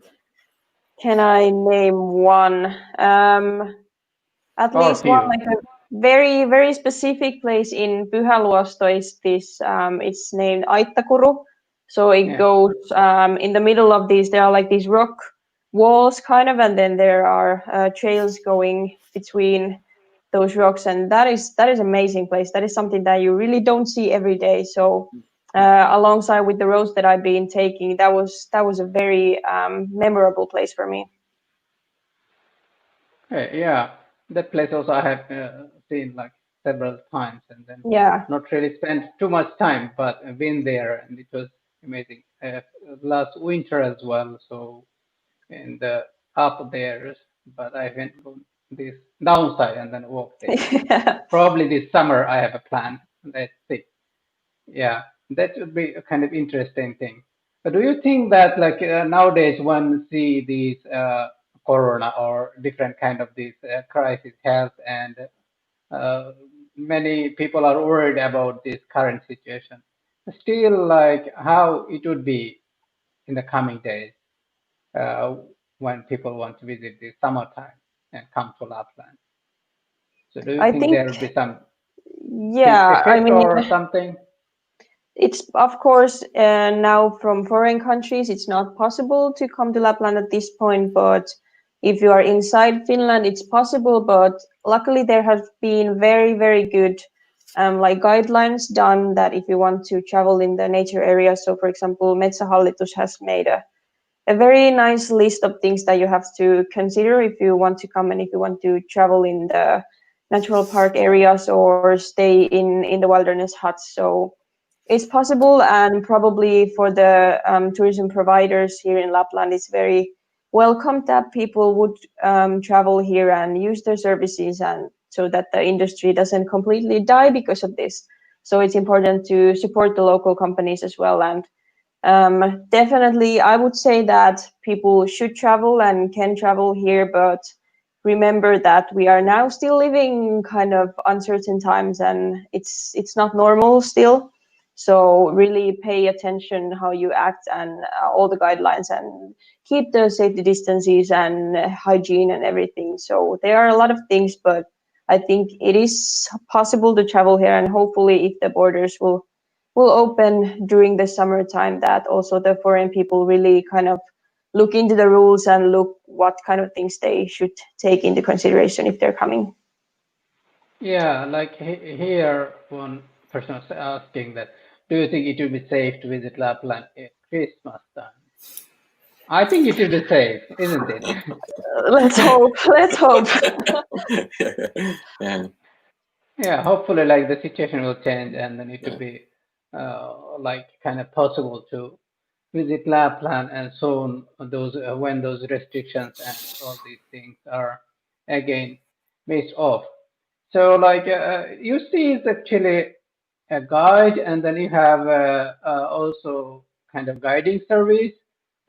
Speaker 3: Can I name one? At
Speaker 1: Or
Speaker 3: least one,
Speaker 1: few?
Speaker 3: like a very, very specific place in Pyhäluosto is this. It's named Aittakuru. So it goes in the middle of these. There are like these rock walls, kind of, and then there are trails going between those rocks, and that is amazing place. That is something that you really don't see every day. So alongside with the roads that I've been taking, that was a very memorable place for me.
Speaker 1: Yeah, that place also I have seen like several times, and then
Speaker 3: Yeah.
Speaker 1: not really spent too much time, but been there, and it was amazing. Last winter as well, so in the up there, but I went on this downside and then walked it. Probably this summer I have a plan. Let's see. Yeah, that would be a kind of interesting thing. But do you think that like nowadays one see these corona or different kind of these crisis health, and uh, many people are worried about this current situation. Still, like how it would be in the coming days uh, when people want to visit the summertime and come to Lapland. So do you
Speaker 3: I
Speaker 1: think there
Speaker 3: think,
Speaker 1: will be some
Speaker 3: yeah, I
Speaker 1: effect
Speaker 3: mean,
Speaker 1: or something?
Speaker 3: it's of course now from foreign countries, it's not possible to come to Lapland at this point, but if you are inside Finland, it's possible. But luckily, there have been very, very good like guidelines done that if you want to travel in the nature area. So, for example, Metsähallitus has made a very nice list of things that you have to consider if you want to come and if you want to travel in the natural park areas or stay in the wilderness huts. So it's possible, and probably for the tourism providers here in Lapland, it's very welcome that people would travel here and use their services, and so that the industry doesn't completely die because of this. So it's important to support the local companies as well. And definitely, I would say that people should travel and can travel here, but remember that we are now still living kind of uncertain times, and it's not normal still. So really pay attention how you act, and all the guidelines, and keep the safety distances and hygiene and everything. So there are a lot of things, but I think it is possible to travel here, and hopefully if the borders will open during the summertime, that also the foreign people really kind of look into the rules and look what kind of things they should take into consideration if they're coming.
Speaker 1: Yeah, like here, one person was asking that, do you think it would be safe to visit Lapland at Christmas time? I think it would be safe, isn't it?
Speaker 3: Let's hope. Let's hope.
Speaker 2: Yeah.
Speaker 1: Yeah, hopefully, like the situation will change, and then it will be like kind of possible to visit Lapland and so on. Those when those restrictions and all these things are again based off. So, like you see, it's actually a guide, and then you have also kind of guiding service,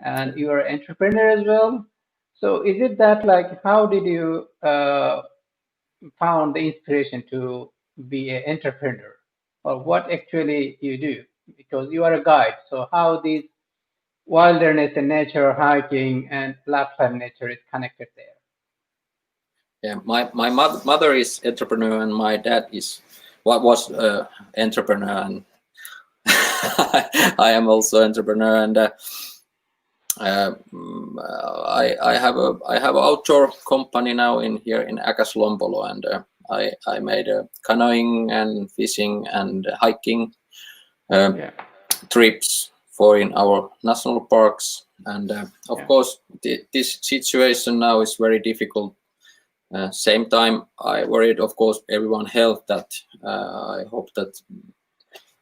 Speaker 1: and you are an entrepreneur as well. So, is it that like how did you found the inspiration to be an entrepreneur, or what actually you do? Because you are a guide, so how these wilderness and nature, hiking and Lapland nature is connected there?
Speaker 2: Yeah, my mother is entrepreneur, and my dad was entrepreneur, and I am also entrepreneur, and I have an outdoor company now here in Äkäslompolo, and I made canoeing and fishing and hiking trips for in our national parks, and of course this situation now is very difficult Same time, I worried, of course, everyone health. That I hope that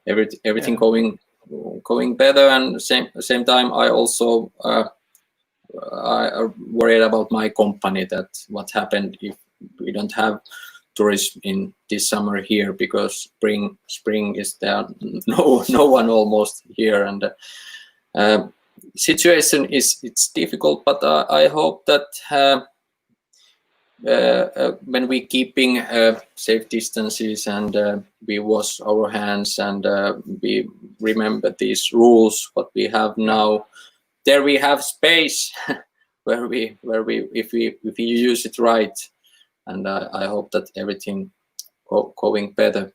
Speaker 2: everything going better, and same time, I also I worried about my company, that what happened if we don't have tourism in this summer here, because spring is there, no one almost here, and situation it's difficult, but I hope that when we keeping safe distances, and we wash our hands, and we remember these rules what we have now, there we have space where we if we use it right, and I hope that everything going better.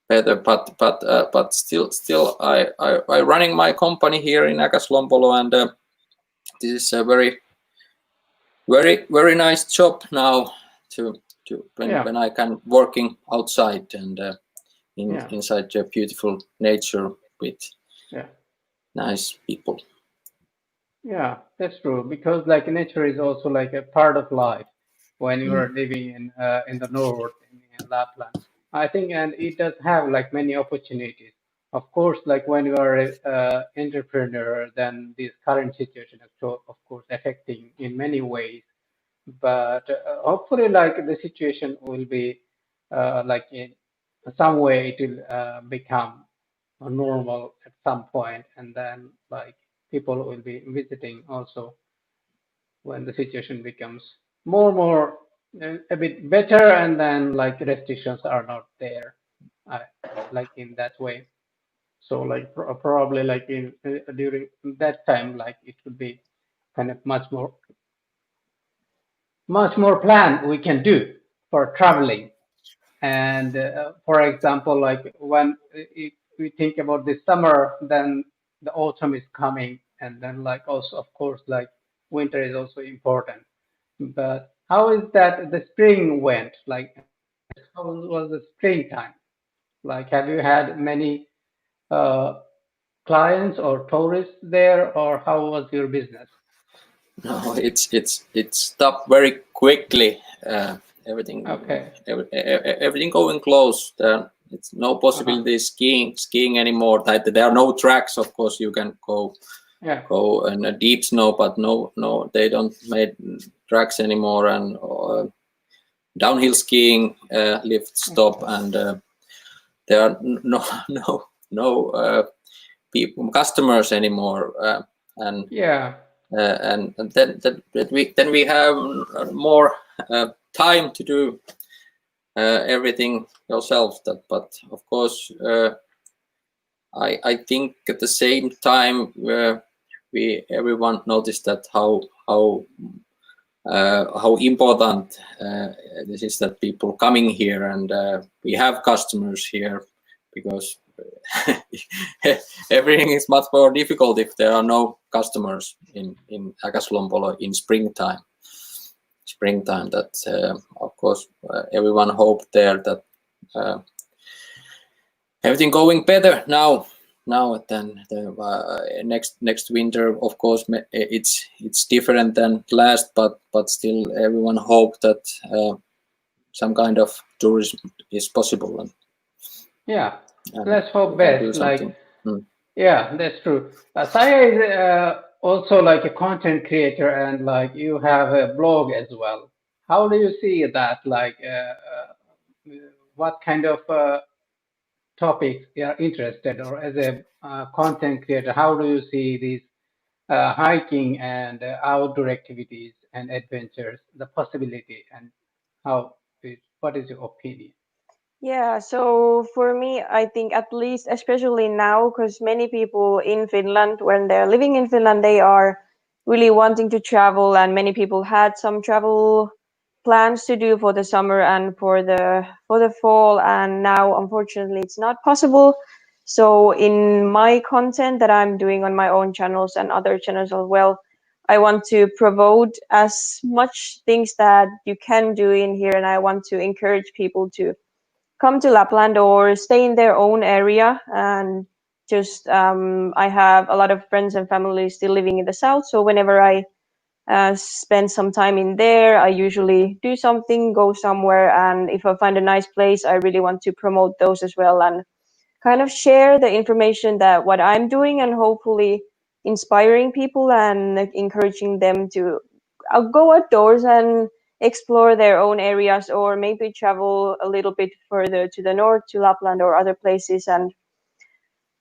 Speaker 2: But still I running my company here in Agaslompolo, and this is a very nice job now to when I can working outside, and inside the beautiful nature with nice people.
Speaker 1: Yeah, that's true. Because like nature is also like a part of life when you are living in the north in Lapland. I think, and it does have like many opportunities. Of course, like when you are a entrepreneur, then this current situation is of course affecting in many ways. But hopefully, like the situation will be like in some way it will become normal at some point, and then like people will be visiting also when the situation becomes more a bit better, and then like restrictions are not there, uh, like in that way. So like probably like in during that time, like it would be kind of much more plan we can do for traveling. And for example, like when if we think about the summer, then the autumn is coming, and then like also of course like winter is also important. But how is that the spring went? Like how was the springtime? Like have you had many uh, clients or tourists there, or how was your business?
Speaker 2: No, it's stopped very quickly.
Speaker 1: Okay.
Speaker 2: Everything going closed. It's no
Speaker 1: Uh-huh.
Speaker 2: possibility skiing anymore. There are no tracks. Of course, you can
Speaker 1: Yeah.
Speaker 2: go in a deep snow, but no, they don't make tracks anymore. And downhill skiing lift stop, and there are no people customers anymore. And
Speaker 1: Yeah.
Speaker 2: then we have more time to do everything yourself. But of course, I think at the same time we everyone noticed that how important this is, that people coming here, and we have customers here, because everything is much more difficult if there are no customers in Agaslompolo in springtime. That of course everyone hoped there that everything going better now. Then the next winter, of course, it's different than last, but still everyone hoped that some kind of tourism is possible,
Speaker 1: Yeah.
Speaker 2: and
Speaker 1: Let's hope
Speaker 2: we can do
Speaker 1: best.
Speaker 2: something.
Speaker 1: Like yeah, that's true. Saya is also like a content creator, and like you have a blog as well. How do you see that? Like, what kind of topics you are interested, or as a content creator, how do you see these hiking and outdoor activities and adventures, the possibility, and what is your opinion?
Speaker 3: Yeah, so for me, I think at least, especially now, because many people in Finland, when they're living in Finland, they are really wanting to travel, and many people had some travel plans to do for the summer and for the fall, and now unfortunately it's not possible. So in my content that I'm doing on my own channels and other channels as well, I want to promote as much things that you can do in here, and I want to encourage people to come to Lapland or stay in their own area. And just I have a lot of friends and family still living in the south, so whenever I spend some time in there. I usually do something, go somewhere, and if I find a nice place, I really want to promote those as well and kind of share the information that what I'm doing and hopefully inspiring people and encouraging them to go outdoors and explore their own areas or maybe travel a little bit further to the north to Lapland or other places. And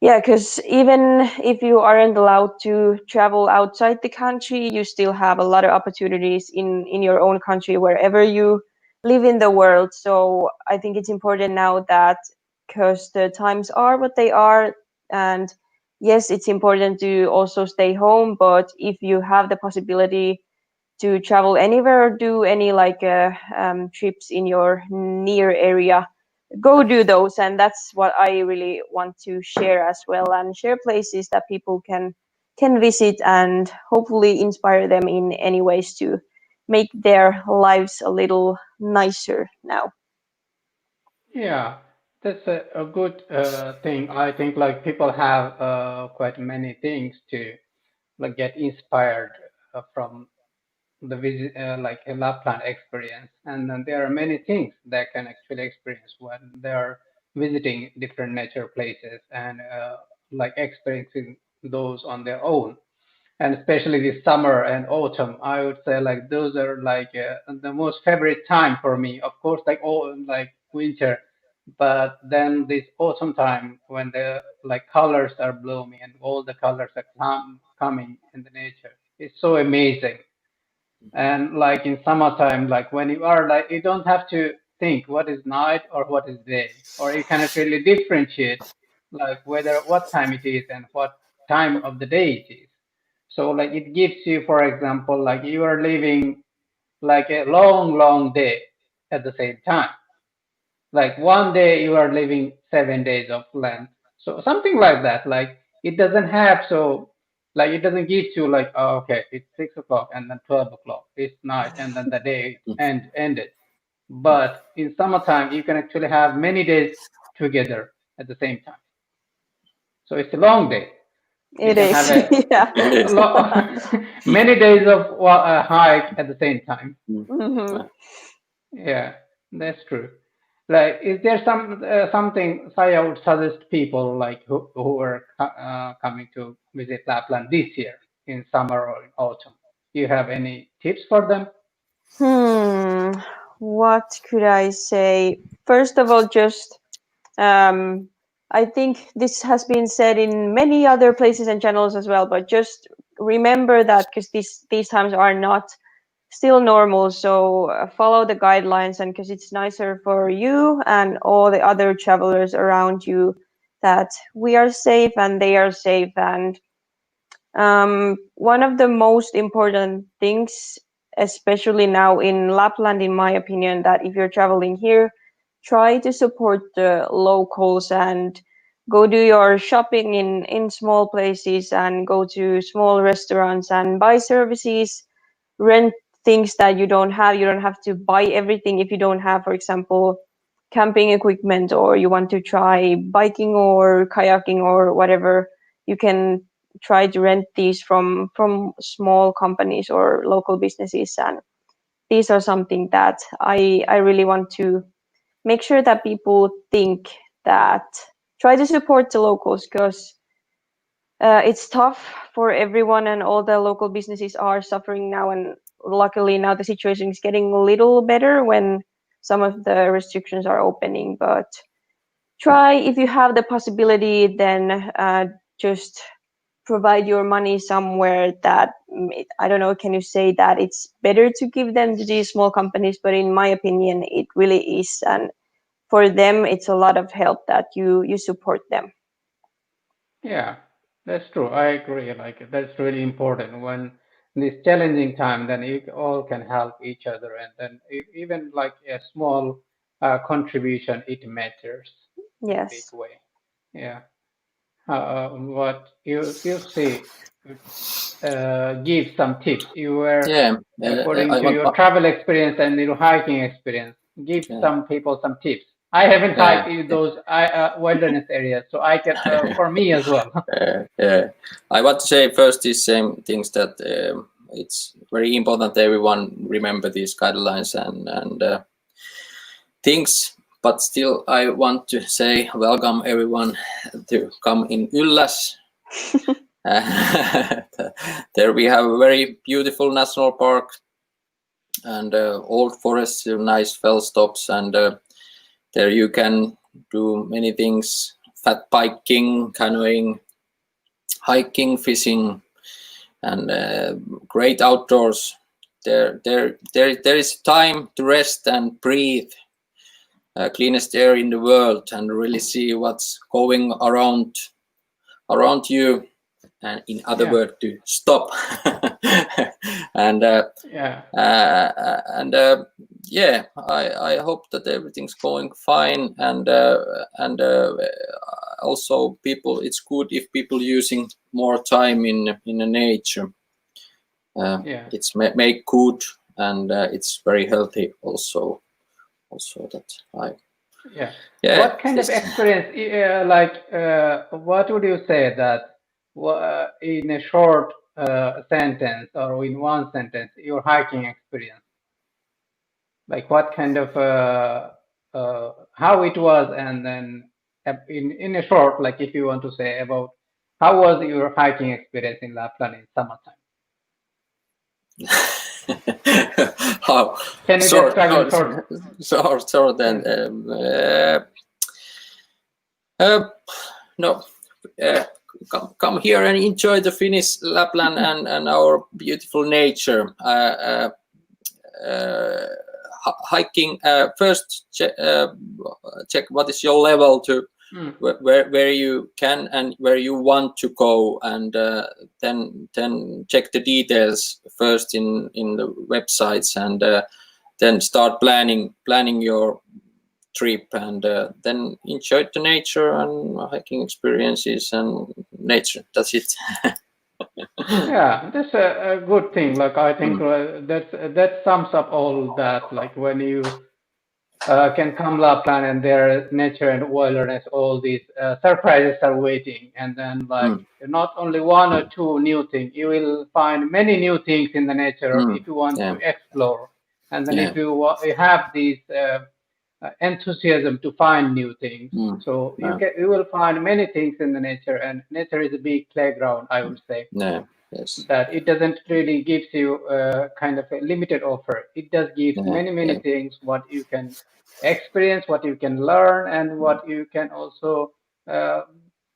Speaker 3: yeah, because even if you aren't allowed to travel outside the country, you still have a lot of opportunities in your own country wherever you live in the world. So I think it's important now that because the times are what they are, and yes, it's important to also stay home, but if you have the possibility to travel anywhere or do any like trips in your near area, go do those. And that's what I really want to share as well, and share places that people can visit and hopefully inspire them in any ways to make their lives a little nicer now.
Speaker 1: Yeah, that's a good thing. I think like people have quite many things to like get inspired from the visit, like a Lapland experience, and then there are many things they can actually experience when they are visiting different nature places and like experiencing those on their own. And especially this summer and autumn, I would say like those are like the most favorite time for me. Of course, like all like winter, but then this autumn time when the like colors are blooming and all the colors are coming in the nature, it's so amazing. And like in summertime, like when you are like you don't have to think what is night or what is day, or you cannot really differentiate like whether what time it is and what time of the day it is. So like it gives you, for example, like you are living like a long day at the same time. Like one day you are living 7 days of length. So something like that. Like it doesn't have so like it doesn't give you like oh, okay it's 6 o'clock and then 12 o'clock it's night and then the day ended. But in summertime you can actually have many days together at the same time. So it's a long day. You
Speaker 3: It
Speaker 1: can
Speaker 3: is.
Speaker 1: have
Speaker 3: Yeah.
Speaker 2: It
Speaker 1: a
Speaker 2: is.
Speaker 1: many days of hike at the same time.
Speaker 3: Hmm.
Speaker 1: Yeah, that's true. Like, is there something Saya would suggest people like who are coming to visit Lapland this year in summer or in autumn? Do you have any tips for them?
Speaker 3: Hmm. What could I say? First of all, just um, I think this has been said in many other places and channels as well, but just remember that because these times are not still normal, so follow the guidelines, and because it's nicer for you and all the other travelers around you that we are safe and they are safe. And one of the most important things, especially now in Lapland, in my opinion, that if you're traveling here, try to support the locals and go do your shopping in small places and go to small restaurants and buy services, rent things that you don't have. You don't have to buy everything if you don't have, for example, camping equipment, or you want to try biking or kayaking or whatever. You can try to rent these from small companies or local businesses, and these are something that I really want to make sure that people think, that try to support the locals, because it's tough for everyone and all the local businesses are suffering now. And luckily now the situation is getting a little better when some of the restrictions are opening. But try, if you have the possibility, then just provide your money somewhere that I don't know, can you say that it's better to give them to these small companies? But in my opinion, it really is, and for them it's a lot of help that you support them.
Speaker 1: Yeah, that's true. I agree. Like that's really important when this challenging time, then you all can help each other, and then even like a small contribution, it matters in a big
Speaker 3: Yes.
Speaker 1: way. Yeah. What you see, give some tips. You were,
Speaker 2: Yeah,
Speaker 1: according
Speaker 2: I
Speaker 1: to
Speaker 2: want.
Speaker 1: your travel experience and your hiking experience, give
Speaker 2: Yeah,
Speaker 1: some people some tips. I haven't
Speaker 2: yeah,
Speaker 1: hiked in those wilderness areas, so I can, for me as well.
Speaker 2: yeah. I want to say first these same things that it's very important that everyone remember these guidelines and things. But still, I want to say welcome everyone to come in Ylläs. There we have a very beautiful national park and old forests, nice fell stops, and there you can do many things: fat biking, canoeing, hiking, fishing, and great outdoors. There is time to rest and breathe. Cleanest air in the world, and really see what's going around you, and in other words, to stop. And I hope that everything's going fine, and also people, it's good if people using more time in the nature. It's make good, and it's very healthy also that
Speaker 1: what kind of experience, what would you say that in a short sentence or in one sentence, your hiking experience, like what kind of how it was, and then in a short, like if you want to say about how was your hiking experience in Lapland in summertime?
Speaker 2: How?
Speaker 1: Can you describe in short?
Speaker 2: So then, come here and enjoy the Finnish Lapland and our beautiful nature. Hiking, first check what is your level to where you can and where you want to go, and then check the details first in the websites, and then start planning your trip, and then enjoy the nature and hiking experiences and nature. That's it.
Speaker 1: Yeah, that's a good thing. Like I think that sums up all that. Like when you can come Lapland and there nature and wilderness, all these surprises are waiting, and then like not only one or two new things, you will find many new things in the nature if you want to explore, and then if you have these enthusiasm to find new things, so you will find many things in the nature, and nature is a big playground, I would say.
Speaker 2: Yes.
Speaker 1: That it doesn't really gives you kind of a limited offer. It does give many things, what you can experience, what you can learn, and what you can also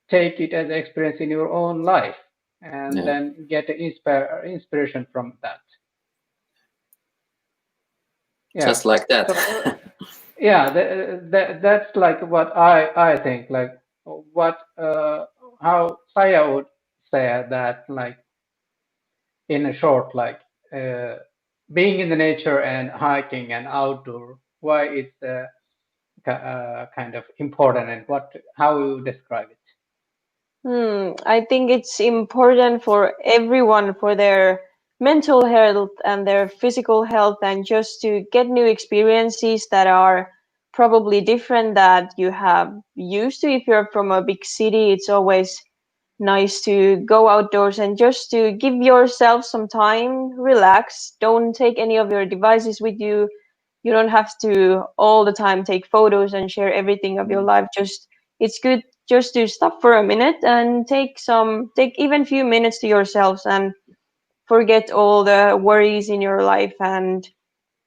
Speaker 1: take it as experience in your own life, and then get inspiration from that.
Speaker 2: Just like that.
Speaker 1: So, that's like what I think, like what how Saija would say that, like in a short, like being in the nature and hiking and outdoor, why it's kind of important, and how you describe it.
Speaker 3: I think it's important for everyone, for their mental health and their physical health, and just to get new experiences that are probably different that you have used to. If you're from a big city, it's always nice to go outdoors and just to give yourself some time, relax, don't take any of your devices with you. You don't have to all the time take photos and share everything of your life. Just it's good just to stop for a minute and take even few minutes to yourselves and forget all the worries in your life, and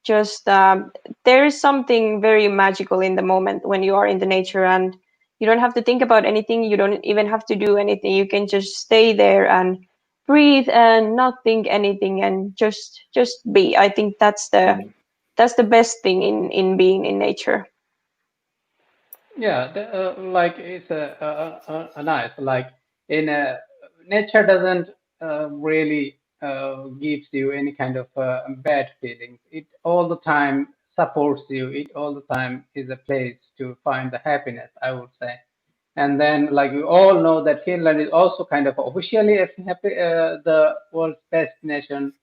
Speaker 3: just there is something very magical in the moment when you are in the nature, and you don't have to think about anything, you don't even have to do anything, you can just stay there and breathe and not think anything and just be. I think that's the best thing in being in nature.
Speaker 1: Like it's a nice, like in a nature doesn't really gives you any kind of bad feelings. It all the time supports you. It all the time is a place to find the happiness, I would say. And then, like we all know that Finland is also kind of officially the world's best nation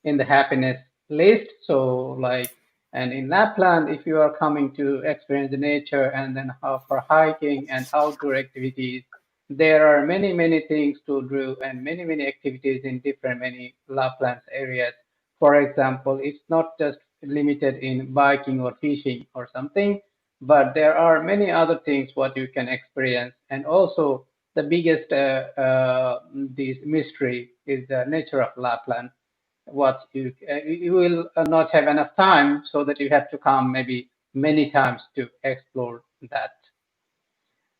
Speaker 1: in the happiness list. So, like, and in Lapland, if you are coming to experience the nature and then for hiking and outdoor activities, there are many things to do and many activities in different many Lapland areas. For example, it's not just limited in biking or fishing or something, but there are many other things what you can experience. And also the biggest this mystery is the nature of Lapland. What you will not have enough time, so that you have to come maybe many times to explore that.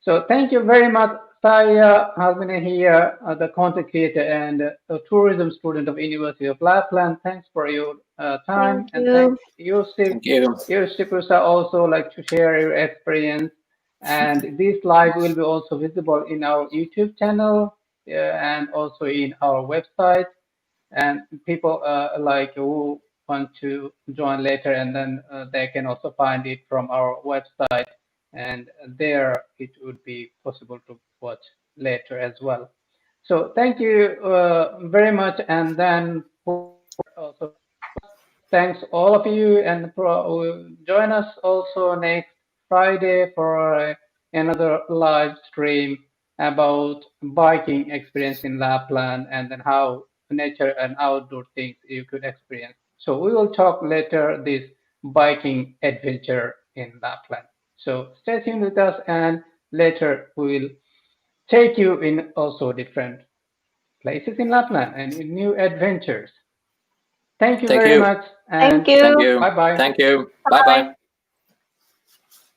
Speaker 1: So thank you very much, Saija Halminen here, the content creator and a tourism student of University of Lapland. Thanks for your time,
Speaker 3: Thank
Speaker 1: and thanks
Speaker 3: you.
Speaker 1: Jussi,
Speaker 2: Thank you.
Speaker 1: Jussi Pusa also like to share your experience. And this live will be also visible in our YouTube channel and also in our website. And people like who want to join later, and then they can also find it from our website, and there it would be possible to watch later as well. So thank you very much, and then also thanks all of you, and join us also next Friday for another live stream about biking experience in Lapland, and then how nature and outdoor things you could experience. So we will talk later this biking adventure in Lapland. So stay tuned with us, and later we will take you in also different places in Lapland and in new adventures. Thank you
Speaker 2: Thank
Speaker 1: very
Speaker 2: you.
Speaker 1: much,
Speaker 3: Thank
Speaker 1: and
Speaker 2: Thank
Speaker 3: you.
Speaker 2: you.
Speaker 1: bye bye.
Speaker 2: Thank you. Bye
Speaker 3: Bye.
Speaker 2: bye.